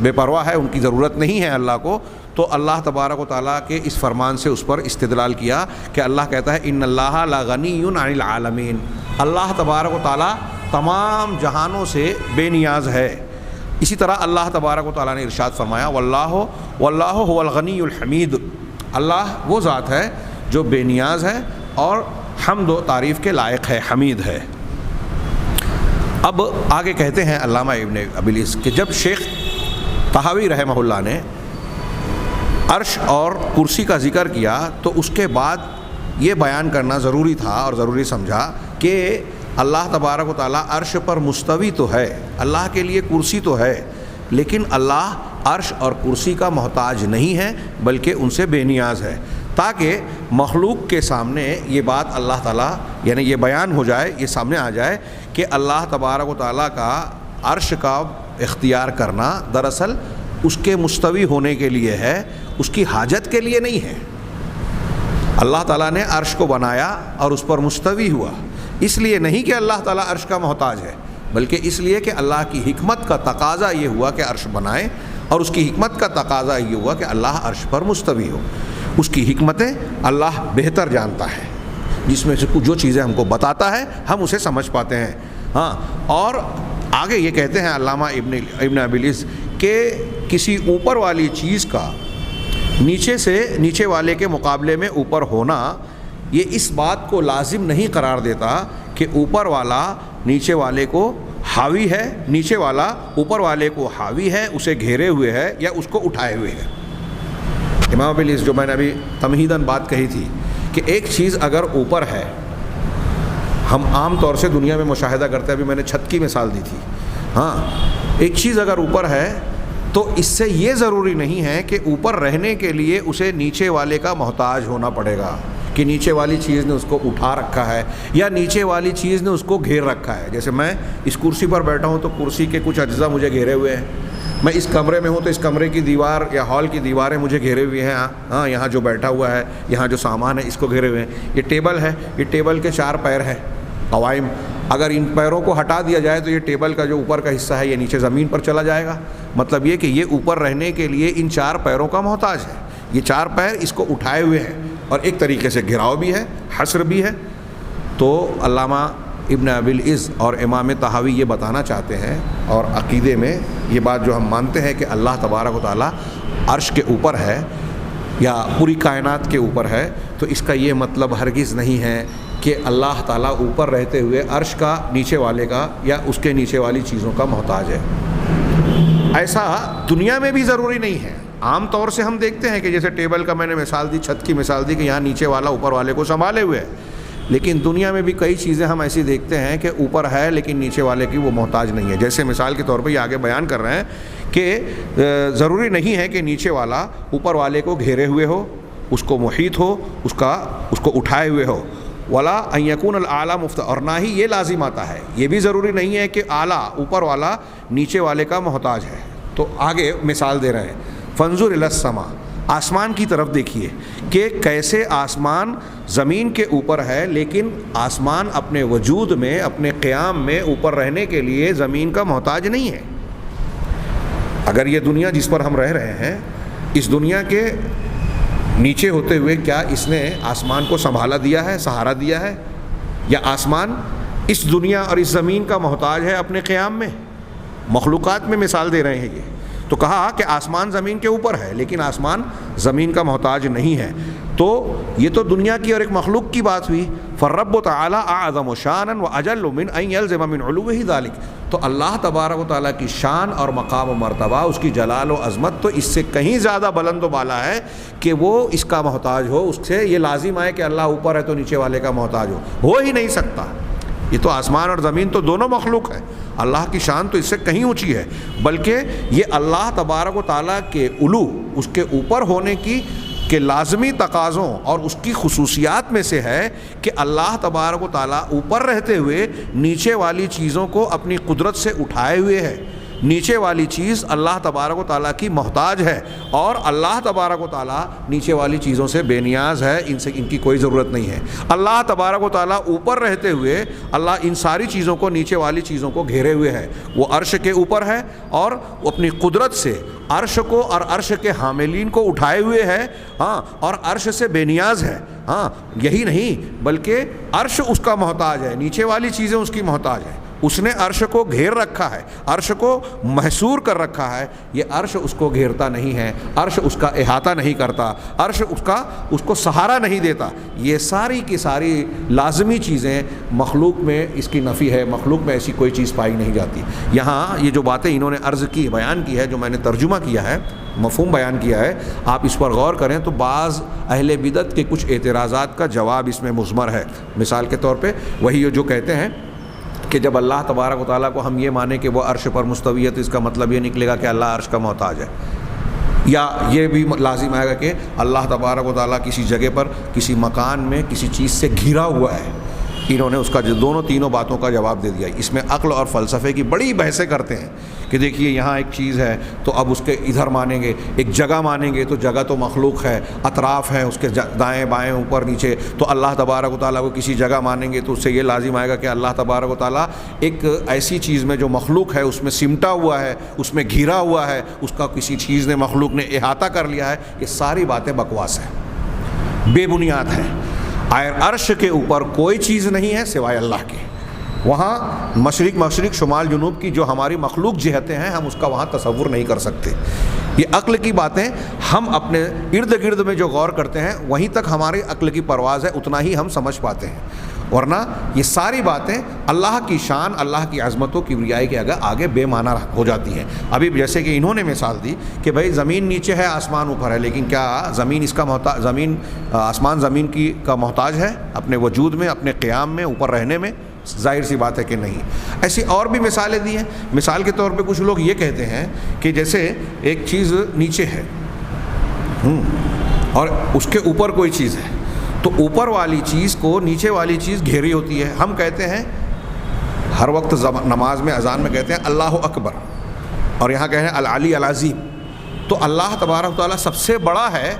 بے پرواہ ہے، ان کی ضرورت نہیں ہے اللہ کو، تو اللہ تبارک و تعالیٰ کے اس فرمان سے اس پر استدلال کیا کہ اللہ کہتا ہے ان اللہ لغنی عن العالمین، اللہ تبارک و تعالیٰ تمام جہانوں سے بے نیاز ہے. اسی طرح اللہ تبارک و تعالیٰ نے ارشاد فرمایا واللہ هو الغنی الحمید، اللہ وہ ذات ہے جو بے نیاز ہے اور حمد و تعریف کے لائق ہے، حمید ہے. اب آگے کہتے ہیں علامہ ابن ابی العز کہ جب شیخ طحاوی رحمہ اللہ نے عرش اور کرسی کا ذکر کیا تو اس کے بعد یہ بیان کرنا ضروری تھا اور ضروری سمجھا کہ اللہ تبارک و تعالیٰ عرش پر مستوی تو ہے، اللہ کے لیے کرسی تو ہے، لیکن اللہ عرش اور کرسی کا محتاج نہیں ہے بلکہ ان سے بے نیاز ہے، تاکہ مخلوق کے سامنے یہ بات اللہ تعالیٰ یعنی یہ بیان ہو جائے، یہ سامنے آ جائے کہ اللہ تبارک و تعالیٰ کا عرش کا اختیار کرنا دراصل اس کے مستوی ہونے کے لیے ہے، اس کی حاجت کے لیے نہیں ہے. اللہ تعالیٰ نے عرش کو بنایا اور اس پر مستوی ہوا، اس لیے نہیں کہ اللہ تعالیٰ عرش کا محتاج ہے، بلکہ اس لیے کہ اللہ کی حکمت کا تقاضا یہ ہوا کہ عرش بنائے، اور اس کی حکمت کا تقاضا یہ ہوا کہ اللہ عرش پر مستوی ہو. اس کی حکمتیں اللہ بہتر جانتا ہے، جس میں سے جو چیزیں ہم کو بتاتا ہے ہم اسے سمجھ پاتے ہیں. ہاں، اور آگے یہ کہتے ہیں علامہ ابن ابی العز کہ کسی اوپر والی چیز کا نیچے والے کے مقابلے میں اوپر ہونا یہ اس بات کو لازم نہیں قرار دیتا کہ اوپر والا نیچے والے کو حاوی ہے، نیچے والا اوپر والے کو حاوی ہے، اسے گھیرے ہوئے ہے یا اس کو اٹھائے ہوئے ہے. امام ابی العز جو میں نے ابھی تمہیداً بات کہی تھی کہ ایک چیز اگر اوپر ہے، ہم عام طور سے دنیا میں مشاہدہ کرتے ہیں، ابھی میں نے چھت کی مثال دی تھی. ہاں، ایک چیز اگر اوپر ہے تو اس سے یہ ضروری نہیں ہے کہ اوپر رہنے کے لیے اسے نیچے والے کا محتاج ہونا پڑے گا، کہ نیچے والی چیز نے اس کو اٹھا رکھا ہے یا نیچے والی چیز نے اس کو گھیر رکھا ہے. جیسے میں اس کرسی پر بیٹھا ہوں تو کرسی کے کچھ اجزاء مجھے گھیرے ہوئے ہیں، میں اس کمرے میں ہوں تو اس کمرے کی دیوار یا ہال کی دیواریں مجھے گھیرے ہوئے ہیں. ہاں، یہاں جو بیٹھا ہوا ہے، یہاں جو سامان ہے، اس کو گھیرے ہوئے ہیں. یہ ٹیبل ہے، یہ ٹیبل کے 4 پیر ہیں قوائم، اگر ان پیروں کو ہٹا دیا جائے تو یہ ٹیبل کا جو اوپر کا حصہ ہے یہ نیچے زمین پر چلا جائے گا. مطلب یہ کہ یہ اوپر رہنے کے لیے ان 4 پیروں کا محتاج ہے. یہ 4 پیر اس کو اٹھائے ہوئے ہیں اور ایک طریقے سے گھراؤ بھی ہے، حصر بھی ہے. تو علامہ ابن ابی العز اور امام طحاوی یہ بتانا چاہتے ہیں، اور عقیدے میں یہ بات جو ہم مانتے ہیں کہ اللہ تبارک و تعالیٰ عرش کے اوپر ہے یا پوری کائنات کے اوپر ہے، تو اس کا یہ مطلب ہرگز نہیں ہے کہ اللہ تعالیٰ اوپر رہتے ہوئے عرش کا نیچے والے کا یا اس کے نیچے والی چیزوں کا محتاج ہے. ایسا دنیا میں بھی ضروری نہیں ہے. عام طور سے ہم دیکھتے ہیں کہ جیسے ٹیبل کا میں نے مثال دی، چھت کی مثال دی کہ یہاں نیچے والا اوپر والے کو سنبھالے ہوئے ہے، لیکن دنیا میں بھی کئی چیزیں ہم ایسی دیکھتے ہیں کہ اوپر ہے لیکن نیچے والے کی وہ محتاج نہیں ہے. جیسے مثال کے طور پہ یہ آگے بیان کر رہے ہیں کہ ضروری نہیں ہے کہ نیچے والا اوپر والے کو گھیرے ہوئے ہو, اس کو محیط ہو, اس کو اٹھائے ہوئے ہو. ولا ان یکون الاعلیٰ اور نہ ہی یہ لازم آتا ہے, یہ بھی ضروری نہیں ہے کہ اعلیٰ اوپر والا نیچے والے کا محتاج ہے. تو آگے مثال دے رہے ہیں, فانظر الی السماء, آسمان کی طرف دیکھیے کہ کیسے آسمان زمین کے اوپر ہے لیکن آسمان اپنے وجود میں, اپنے قیام میں اوپر رہنے کے لیے زمین کا محتاج نہیں ہے. اگر یہ دنیا جس پر ہم رہ رہے ہیں, اس دنیا کے نیچے ہوتے ہوئے کیا اس نے آسمان کو سنبھالا دیا ہے, سہارا دیا ہے, یا آسمان اس دنیا اور اس زمین کا محتاج ہے اپنے قیام میں؟ مخلوقات میں مثال دے رہے ہیں یہ. تو کہا کہ آسمان زمین کے اوپر ہے لیکن آسمان زمین کا محتاج نہیں ہے. تو یہ تو دنیا کی اور ایک مخلوق کی بات ہوئی. فالرب تعالی اعظم شانا واجل من ان يلزم من علوه ذلك. تو اللہ تبارک و تعالیٰ کی شان اور مقام و مرتبہ, اس کی جلال و عظمت تو اس سے کہیں زیادہ بلند و بالا ہے کہ وہ اس کا محتاج ہو. اس سے یہ لازم آئے کہ اللہ اوپر ہے تو نیچے والے کا محتاج ہو ہی نہیں سکتا. یہ تو آسمان اور زمین تو دونوں مخلوق ہے, اللہ کی شان تو اس سے کہیں اونچی ہے. بلکہ یہ اللہ تبارک و تعالیٰ کے علو, اس کے اوپر ہونے کی کہ لازمی تقاضوں اور اس کی خصوصیات میں سے ہے کہ اللہ تبارک و تعالیٰ اوپر رہتے ہوئے نیچے والی چیزوں کو اپنی قدرت سے اٹھائے ہوئے ہے. نیچے والی چیز اللہ تبارک و تعالیٰ کی محتاج ہے اور اللہ تبارک و تعالیٰ نیچے والی چیزوں سے بے نیاز ہے, ان کی کوئی ضرورت نہیں ہے. اللہ تبارک و تعالیٰ اوپر رہتے ہوئے اللہ ان ساری چیزوں کو, نیچے والی چیزوں کو گھیرے ہوئے ہے. وہ عرش کے اوپر ہے اور اپنی قدرت سے عرش کو اور عرش کے حاملین کو اٹھائے ہوئے ہے, ہاں, اور عرش سے بے نیاز ہے. ہاں, یہی نہیں بلکہ عرش اس کا محتاج ہے, نیچے والی چیزیں اس کی محتاج ہیں. اس نے عرش کو گھیر رکھا ہے, عرش کو محصور کر رکھا ہے. یہ عرش اس کو گھیرتا نہیں ہے, عرش اس کا احاطہ نہیں کرتا, عرش اس کو سہارا نہیں دیتا. یہ ساری کی ساری لازمی چیزیں مخلوق میں اس کی نفی ہے, مخلوق میں ایسی کوئی چیز پائی نہیں جاتی. یہاں یہ جو باتیں انہوں نے عرض کی, بیان کی ہے, جو میں نے ترجمہ کیا ہے, مفہوم بیان کیا ہے, آپ اس پر غور کریں تو بعض اہل بدعت کے کچھ اعتراضات کا جواب اس میں مضمر ہے. مثال کے طور پہ وہی جو کہتے ہیں کہ جب اللہ تبارک و تعالیٰ کو ہم یہ مانیں کہ وہ عرش پر مستوی ہے تو اس کا مطلب یہ نکلے گا کہ اللہ عرش کا محتاج ہے, یا یہ بھی لازم آئے گا کہ اللہ تبارک و تعالیٰ کسی جگہ پر, کسی مکان میں کسی چیز سے گھرا ہوا ہے. انہوں نے اس کا دونوں تینوں باتوں کا جواب دے دیا. اس میں عقل اور فلسفے کی بڑی بحثیں کرتے ہیں کہ دیکھیے یہاں ایک چیز ہے تو اب اس کے ادھر مانیں گے, ایک جگہ مانیں گے تو جگہ تو مخلوق ہے, اطراف ہیں اس کے دائیں بائیں اوپر نیچے. تو اللہ تبارک و تعالیٰ کو کسی جگہ مانیں گے تو اس سے یہ لازم آئے گا کہ اللہ تبارک و تعالیٰ ایک ایسی چیز میں جو مخلوق ہے اس میں سمٹا ہوا ہے, اس میں گھرا ہوا ہے, اس کا کسی چیز نے, مخلوق نے احاطہ کر لیا ہے. یہ ساری باتیں بکواس ہیں, بے بنیاد ہیں. عرش کے اوپر کوئی چیز نہیں ہے سوائے اللہ کے. وہاں مشرق شمال جنوب کی جو ہماری مخلوق جہتیں ہیں ہم اس کا وہاں تصور نہیں کر سکتے. یہ عقل کی باتیں ہم اپنے ارد گرد میں جو غور کرتے ہیں وہیں تک ہماری عقل کی پرواز ہے, اتنا ہی ہم سمجھ پاتے ہیں. ورنہ یہ ساری باتیں اللہ کی شان, اللہ کی عظمتوں کی کبریائی کے آگے بے معنی ہو جاتی ہیں. ابھی جیسے کہ انہوں نے مثال دی کہ بھائی زمین نیچے ہے, آسمان اوپر ہے, لیکن کیا زمین اس کا محتاج, آسمان زمین کا محتاج ہے اپنے وجود میں, اپنے قیام میں, اوپر رہنے میں؟ ظاہر سی بات ہے کہ نہیں. ایسی اور بھی مثالیں دی ہیں. مثال کے طور پہ کچھ لوگ یہ کہتے ہیں کہ جیسے ایک چیز نیچے ہے اور اس کے اوپر کوئی چیز ہے, تو اوپر والی چیز کو نیچے والی چیز گھیری ہوتی ہے. ہم کہتے ہیں ہر وقت نماز میں, اذان میں کہتے ہیں اللہ اکبر, اور یہاں کہتے ہیں العلی العظیم. تو اللہ تبارک و تعالیٰ سب سے بڑا ہے.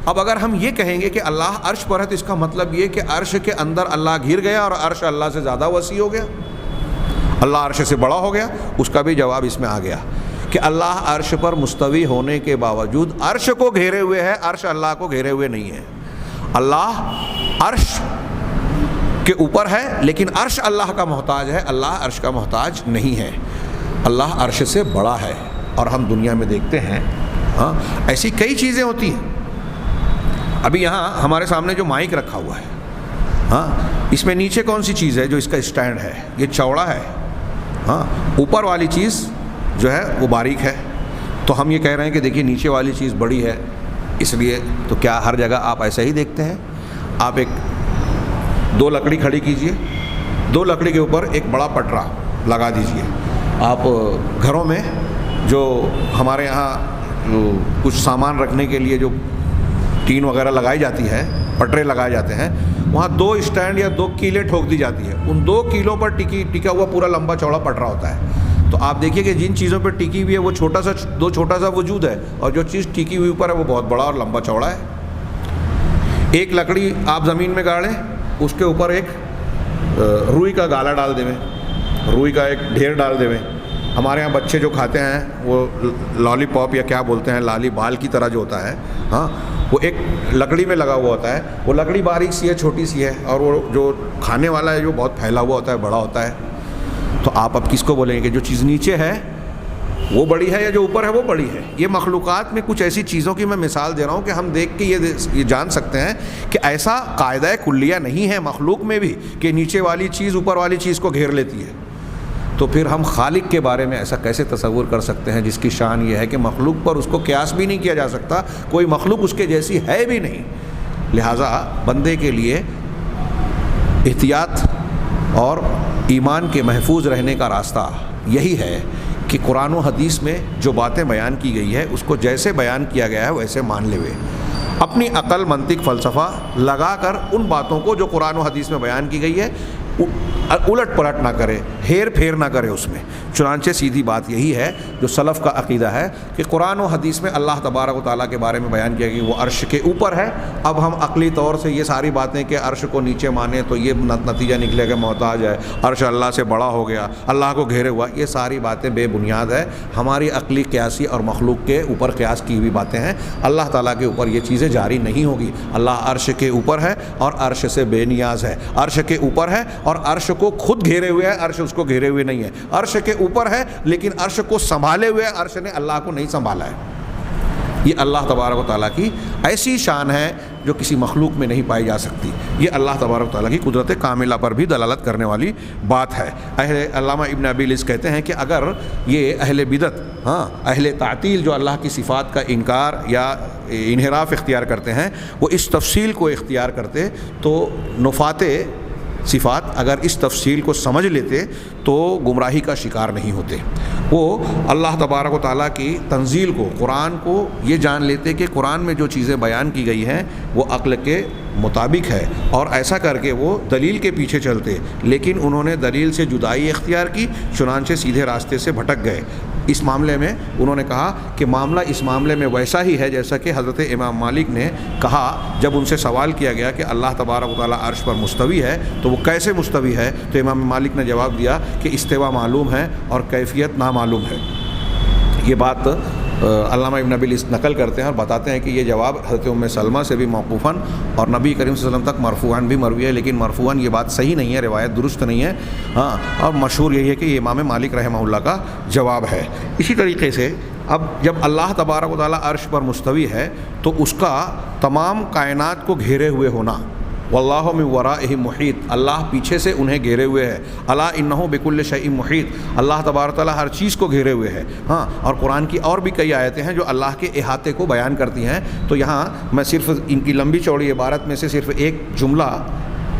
اب اگر ہم یہ کہیں گے کہ اللہ عرش پر ہے تو اس کا مطلب یہ کہ عرش کے اندر اللہ گھر گیا اور عرش اللہ سے زیادہ وسیع ہو گیا, اللہ عرش سے بڑا ہو گیا. اس کا بھی جواب اس میں آ گیا کہ اللہ عرش پر مستوی ہونے کے باوجود عرش کو گھیرے ہوئے ہے, عرش اللہ کو گھیرے ہوئے نہیں ہے. اللہ عرش کے اوپر ہے لیکن عرش اللہ کا محتاج ہے, اللہ عرش کا محتاج نہیں ہے. اللہ عرش سے بڑا ہے. اور ہم دنیا میں دیکھتے ہیں ہاں ایسی کئی چیزیں ہوتی ہیں. ابھی یہاں ہمارے سامنے جو مائک رکھا ہوا ہے, ہاں اس میں نیچے کون سی چیز ہے جو اس کا اسٹینڈ ہے, یہ چوڑا ہے. ہاں اوپر والی چیز جو ہے وہ باریک ہے. تو ہم یہ کہہ رہے ہیں کہ دیکھیے نیچے والی چیز بڑی ہے, اس لیے. تو کیا ہر جگہ آپ ایسا ہی دیکھتے ہیں؟ آپ ایک 2 لکڑی کھڑی کیجئے, 2 لکڑی کے اوپر ایک بڑا پٹرا لگا دیجئے. آپ گھروں میں جو ہمارے یہاں کچھ سامان رکھنے کے لیے جو ٹین وغیرہ لگائی جاتی ہے, پٹرے لگائے جاتے ہیں, وہاں 2 اسٹینڈ یا 2 کیلیں ٹھوک دی جاتی ہے. ان 2 کیلوں پر ٹکا ہوا پورا لمبا چوڑا پٹرا ہوتا ہے. تو آپ دیکھیے کہ جن چیزوں پہ ٹکی ہوئی ہے وہ چھوٹا سا وجود ہے, اور جو چیز ٹکی ہوئی اوپر ہے وہ بہت بڑا اور لمبا چوڑا ہے. ایک لکڑی آپ زمین میں گاڑیں, اس کے اوپر ایک روئی کا گالا ڈال دیں, روئی کا ایک ڈھیر ڈال دیں. ہمارے یہاں بچے جو کھاتے ہیں وہ لالی پاپ یا کیا بولتے ہیں, لالی بال کی طرح جو ہوتا ہے, ہاں, وہ ایک لکڑی میں لگا ہوا ہوتا ہے. وہ لکڑی باریک سی ہے, چھوٹی سی ہے, اور وہ جو کھانے والا ہے جو بہت پھیلا ہوا ہوتا ہے, بڑا ہوتا ہے. تو آپ اب کس کو بولیں گے کہ جو چیز نیچے ہے وہ بڑی ہے یا جو اوپر ہے وہ بڑی ہے؟ یہ مخلوقات میں کچھ ایسی چیزوں کی میں مثال دے رہا ہوں کہ ہم دیکھ کے یہ جان سکتے ہیں کہ ایسا قاعدہ کلیہ نہیں ہے مخلوق میں بھی کہ نیچے والی چیز اوپر والی چیز کو گھیر لیتی ہے. تو پھر ہم خالق کے بارے میں ایسا کیسے تصور کر سکتے ہیں جس کی شان یہ ہے کہ مخلوق پر اس کو قیاس بھی نہیں کیا جا سکتا, کوئی مخلوق اس کے جیسی ہے بھی نہیں. لہٰذا بندے کے لیے احتیاط اور ایمان کے محفوظ رہنے کا راستہ یہی ہے کہ قرآن و حدیث میں جو باتیں بیان کی گئی ہے اس کو جیسے بیان کیا گیا ہے ویسے مان لے. اپنی عقل, منطق, فلسفہ لگا کر ان باتوں کو جو قرآن و حدیث میں بیان کی گئی ہے الٹ پلٹ نہ کرے, ہیر پھیر نہ کرے اس میں. چنانچہ سیدھی بات یہی ہے جو سلف کا عقیدہ ہے کہ قرآن و حدیث میں اللہ تبارک و تعالیٰ کے بارے میں بیان کیا کہ وہ عرش کے اوپر ہے. اب ہم عقلی طور سے یہ ساری باتیں کہ عرش کو نیچے مانیں تو یہ نتیجہ نکلے گا محتاج ہے, عرش اللہ سے بڑا ہو گیا, اللہ کو گھیرے ہوا, یہ ساری باتیں بے بنیاد ہے. ہماری عقلی قیاسی اور مخلوق کے اوپر قیاس کی ہوئی باتیں ہیں. اللہ تعالیٰ کے اوپر یہ چیزیں جاری نہیں ہوگی. اللہ عرش کے اوپر ہے اور عرش سے بے نیاز ہے. عرش کے اوپر ہے اور عرش کو خود گھیرے ہوئے ہے, عرش اس کو گھیرے ہوئے نہیں ہے. عرش کے اوپر ہے لیکن عرش کو سنبھالے ہوئے, عرش نے اللہ کو نہیں سنبھالا ہے. یہ اللہ تبارک و تعالیٰ کی ایسی شان ہے جو کسی مخلوق میں نہیں پائی جا سکتی. یہ اللہ تبارک و تعالیٰ کی قدرت کاملہ پر بھی دلالت کرنے والی بات ہے. علامہ ابن ابی العز کہتے ہیں کہ اگر یہ اہل بدعت, اہل تعطیل جو اللہ کی صفات کا انکار یا انحراف اختیار کرتے ہیں, وہ اس تفصیل کو اختیار کرتے تو نفات صفات اگر اس تفصیل کو سمجھ لیتے تو گمراہی کا شکار نہیں ہوتے. وہ اللہ تبارک و تعالیٰ کی تنزیل کو, قرآن کو یہ جان لیتے کہ قرآن میں جو چیزیں بیان کی گئی ہیں وہ عقل کے مطابق ہے, اور ایسا کر کے وہ دلیل کے پیچھے چلتے. لیکن انہوں نے دلیل سے جدائی اختیار کی, چنانچہ سیدھے راستے سے بھٹک گئے. اس معاملے میں انہوں نے کہا کہ معاملہ اس معاملے میں ویسا ہی ہے جیسا کہ حضرت امام مالک نے کہا جب ان سے سوال کیا گیا کہ اللہ تبارک و تعالیٰ عرش پر مستوی ہے تو وہ کیسے مستوی ہے, تو امام مالک نے جواب دیا کہ استوا معلوم ہے اور کیفیت نامعلوم ہے. یہ بات علامہ ابن ابی العز نقل کرتے ہیں اور بتاتے ہیں کہ یہ جواب حضرت ام سلمہ سے بھی موقوفاً اور نبی کریم صلی اللہ علیہ وسلم تک مرفوعاً بھی مروی ہے, لیکن مرفوعاً یہ بات صحیح نہیں ہے, روایت درست نہیں ہے. اور مشہور یہی ہے کہ یہ امام مالک رحمہ اللہ کا جواب ہے. اسی طریقے سے اب جب اللہ تبارک و تعالیٰ عرش پر مستوی ہے تو اس کا تمام کائنات کو گھیرے ہوئے ہونا, واللہ من ورائہم محیط, اللہ پیچھے سے انہیں گھیرے ہوئے ہے. الا انہ بکل شیء محیط, اللہ تبارک تعالیٰ ہر چیز کو گھیرے ہوئے ہے. اور قرآن کی اور بھی کئی آیتیں ہیں جو اللہ کے احاطے کو بیان کرتی ہیں. تو یہاں میں صرف ان کی لمبی چوڑی عبارت میں سے صرف ایک جملہ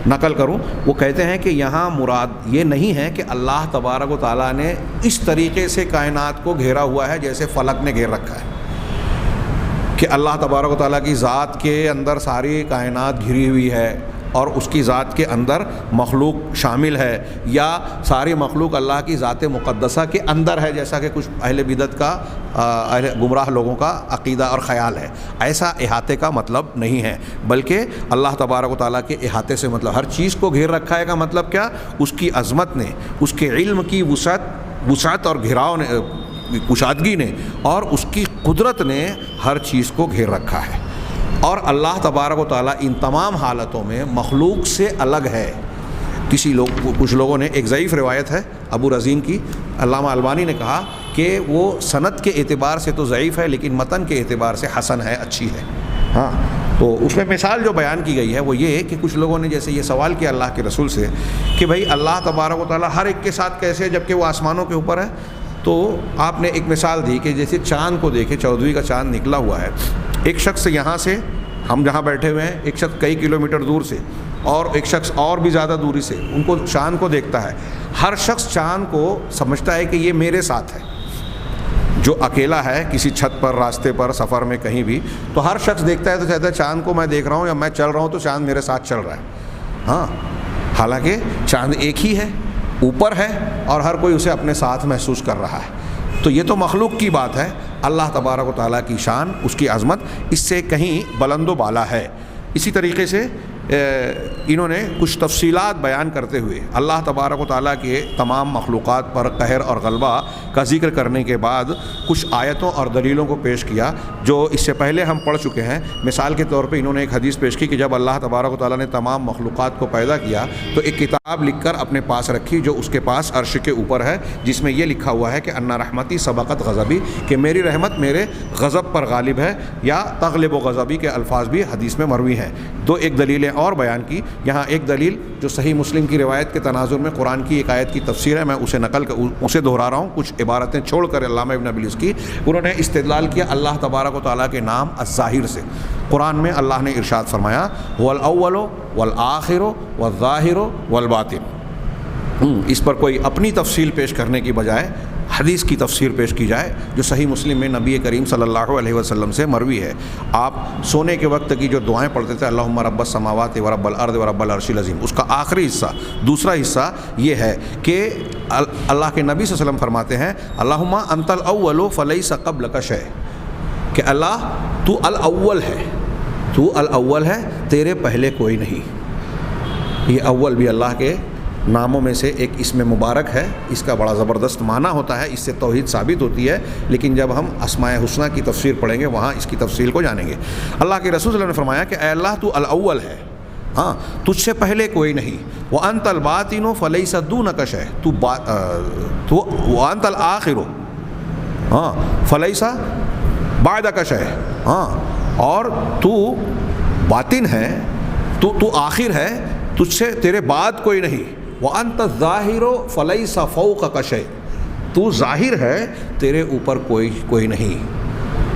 نقل کروں. وہ کہتے ہیں کہ یہاں مراد یہ نہیں ہے کہ اللہ تبارک و تعالیٰ نے اس طریقے سے کائنات کو گھیرا ہوا ہے جیسے فلک نے گھیر رکھا ہے, کہ اللہ تبارک و تعالیٰ کی ذات کے اندر ساری کائنات گھری ہوئی ہے اور اس کی ذات کے اندر مخلوق شامل ہے, یا ساری مخلوق اللہ کی ذات مقدسہ کے اندر ہے جیسا کہ کچھ اہل بدعت کا, گمراہ لوگوں کا عقیدہ اور خیال ہے. ایسا احاطے کا مطلب نہیں ہے, بلکہ اللہ تبارک و تعالیٰ کے احاطے سے مطلب ہر چیز کو گھیر رکھا ہے کا مطلب کیا, اس کی عظمت نے, اس کے علم کی وسعت اور گھراؤ نے, کشادگی نے, اور اس کی قدرت نے ہر چیز کو گھیر رکھا ہے. اور اللہ تبارک و تعالیٰ ان تمام حالتوں میں مخلوق سے الگ ہے. کچھ لوگوں نے, ایک ضعیف روایت ہے ابو رزین کی, علامہ البانی نے کہا کہ وہ سند کے اعتبار سے تو ضعیف ہے لیکن متن کے اعتبار سے حسن ہے, اچھی ہے. تو اس میں مثال جو بیان کی گئی ہے وہ یہ ہے کہ کچھ لوگوں نے جیسے یہ سوال کیا اللہ کے رسول سے کہ بھائی اللہ تبارک و تعالیٰ ہر ایک کے ساتھ کیسے جبکہ وہ آسمانوں کے اوپر ہے. تو آپ نے ایک مثال دی کہ جیسے چاند کو دیکھے, 14ویں کا چاند نکلا ہوا ہے, ایک شخص یہاں سے ہم جہاں بیٹھے ہوئے ہیں ایک شخص کئی کلومیٹر دور سے اور ایک شخص اور بھی زیادہ دوری سے ان کو چاند کو دیکھتا ہے. ہر شخص چاند کو سمجھتا ہے کہ یہ میرے ساتھ ہے. جو اکیلا ہے کسی چھت پر، راستے پر، سفر میں کہیں بھی، تو ہر شخص دیکھتا ہے تو کہتا ہے چاند کو میں دیکھ رہا ہوں یا میں چل رہا ہوں تو چاند میرے ساتھ چل رہا ہے. ہاں، حالانکہ چاند ایک ہی ہے، اوپر ہے، اور ہر کوئی اسے اپنے ساتھ محسوس کر رہا ہے. تو یہ تو مخلوق کی بات ہے. اللہ تبارک و تعالیٰ کی شان، اس کی عظمت اس سے کہیں بلند و بالا ہے. اسی طریقے سے انہوں نے کچھ تفصیلات بیان کرتے ہوئے اللہ تبارک و تعالیٰ کے تمام مخلوقات پر قہر اور غلبہ کا ذکر کرنے کے بعد کچھ آیتوں اور دلیلوں کو پیش کیا جو اس سے پہلے ہم پڑھ چکے ہیں. مثال کے طور پہ انہوں نے ایک حدیث پیش کی کہ جب اللہ تبارک و تعالیٰ نے تمام مخلوقات کو پیدا کیا تو ایک کتاب لکھ کر اپنے پاس رکھی جو اس کے پاس عرش کے اوپر ہے، جس میں یہ لکھا ہوا ہے کہ ان رحمتی سبقت غضبی، کہ میری رحمت میرے غضب پر غالب ہے، یا تغلب و غضبی کے الفاظ بھی حدیث میں مروی ہیں. دو ایک دلیلیں اور بیان کی. یہاں ایک دلیل جو صحیح مسلم کی روایت کے تناظر میں قرآن کی ایک آیت کی تفسیر ہے، میں اسے دہرا رہا ہوں، کچھ عبارتیں چھوڑ کر علامہ ابن ابی العز کی. انہوں نے استدلال کیا اللہ تبارک و تعالیٰ کے نام الظاہر سے. قرآن میں اللہ نے ارشاد فرمایا هو الاول والآخر والظاہر والباطن. اس پر کوئی اپنی تفصیل پیش کرنے کی بجائے حدیث کی تفسیر پیش کی جائے جو صحیح مسلم میں نبی کریم صلی اللہ علیہ وسلم سے مروی ہے. آپ سونے کے وقت کی جو دعائیں پڑھتے تھے اللہم رب السماوات و رب الارض و رب العرش العظیم، اس کا آخری حصہ، دوسرا حصہ یہ ہے کہ اللہ کے نبی صلی اللہ علیہ وسلم فرماتے ہیں اللہم انت الاول فلیس قبلک شیء، کہ اللہ تو الاول ہے، تو الاول ہے، تیرے پہلے کوئی نہیں. یہ اول بھی اللہ کے ناموں میں سے ایک اسم مبارک ہے. اس کا بڑا زبردست معنی ہوتا ہے، اس سے توحید ثابت ہوتی ہے. لیکن جب ہم اسماء الحسنی کی تفسیر پڑھیں گے وہاں اس کی تفصیل کو جانیں گے. اللہ کے رسول صلی اللہ علیہ وسلم نے فرمایا کہ اے اللہ تو الاول ہے، ہاں تجھ سے پہلے کوئی نہیں. وانت الباطن فلیس دونک شیء، تو وانت الآخر ہاں فلیس بعدک شیء، ہاں اور تو باطن ہے، تو آخر ہے، تجھ سے تیرے بعد کوئی نہیں. وَأَنْتَ الظَّاهِرُ فَلَيْسَ فَوْقَكَ شَيْءٌ، تو ظاہر ہے، تیرے اوپر کوئی نہیں.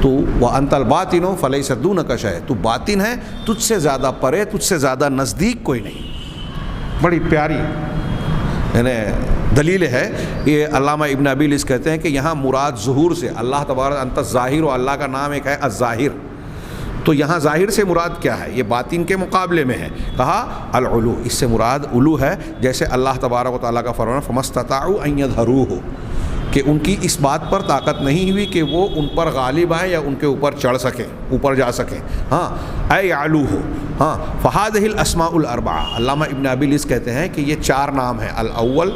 تو وَأَنْتَ الْبَاطِنُ فَلَيْسَ دُونَكَ شَيْءٌ، تو باطن ہے، تجھ سے زیادہ پرے، تجھ سے زیادہ نزدیک کوئی نہیں. بڑی پیاری یعنی دلیل ہے. یہ علامہ ابن ابی العز کہتے ہیں کہ یہاں مراد ظہور سے، اللہ تبارک انت الظاہر، اللہ کا نام ایک ہے الظاہر، تو یہاں ظاہر سے مراد کیا ہے؟ یہ باطن کے مقابلے میں ہے. کہا العلو، اس سے مراد علو ہے. جیسے اللہ تبارک و تعالیٰ کا فرمان فَمَسْتَطَاعُوا أَن يَظْهَرُوهُ، کہ ان کی اس بات پر طاقت نہیں ہوئی کہ وہ ان پر غالب آئیں یا ان کے اوپر چڑھ سکیں، اوپر جا سکیں. ہاں اے يَعْلُوهُ، ہاں فَهَذِهِ الْأَسْمَاءُ الْأَرْبَعَةُ. علامہ ابن ابی العز کہتے ہیں کہ یہ چار نام ہیں، الاول،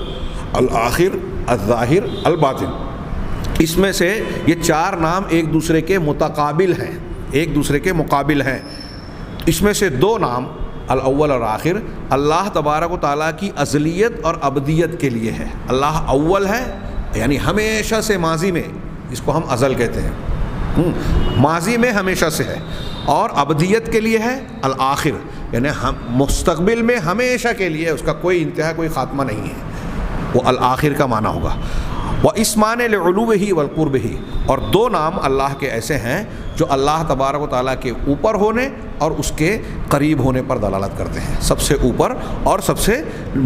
الآخر، الظاہر، الباطن. اس میں سے یہ چار نام ایک دوسرے کے متقابل ہیں، ایک دوسرے کے مقابل ہیں. اس میں سے دو نام الاول اور آخر اللہ تبارک و تعالیٰ کی ازلیت اور ابدیت کے لیے ہے. اللہ اول ہے یعنی ہمیشہ سے، ماضی میں، اس کو ہم ازل کہتے ہیں، ماضی میں ہمیشہ سے ہے. اور ابدیت کے لیے ہے الآخر، یعنی مستقبل میں ہمیشہ کے لیے، اس کا کوئی انتہا، کوئی خاتمہ نہیں ہے. وہ الآخر کا معنی ہوگا. وَإِسْمَانِ لِعُلُوِّهِ وَالْقُرْبِهِ، اور دو نام اللہ کے ایسے ہیں جو اللہ تبارک و تعالیٰ کے اوپر ہونے اور اس کے قریب ہونے پر دلالت کرتے ہیں. سب سے اوپر اور سب سے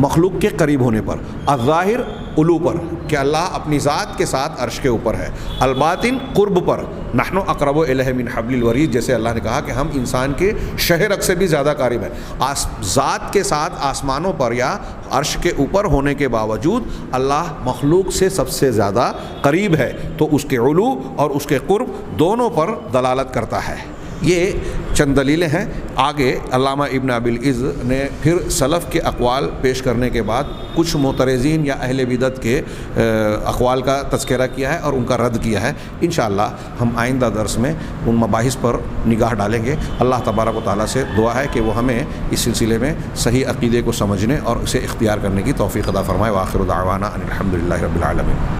مخلوق کے قریب ہونے پر. الظاہر علو پر، کہ اللہ اپنی ذات کے ساتھ عرش کے اوپر ہے. الباطن قرب پر، نحن اقرب الیہ من حبل الورید، جیسے اللہ نے کہا کہ ہم انسان کے شہرک سے بھی زیادہ قریب ہیں. ذات کے ساتھ آسمانوں پر یا عرش کے اوپر ہونے کے باوجود اللہ مخلوق سے سب سے زیادہ قریب ہے، تو اس کے علو اور اس کے قرب دونوں پر دلالت کرتا ہے. یہ چند دلیلیں ہیں. آگے علامہ ابن ابی العز نے پھر سلف کے اقوال پیش کرنے کے بعد کچھ معترضین یا اہل بدعت کے اقوال کا تذکرہ کیا ہے اور ان کا رد کیا ہے. انشاءاللہ ہم آئندہ درس میں ان مباحث پر نگاہ ڈالیں گے. اللہ تبارک و تعالیٰ سے دعا ہے کہ وہ ہمیں اس سلسلے میں صحیح عقیدے کو سمجھنے اور اسے اختیار کرنے کی توفیق عطا فرمائے. وآخر دعوانا ان الحمد للہ رب العالمین.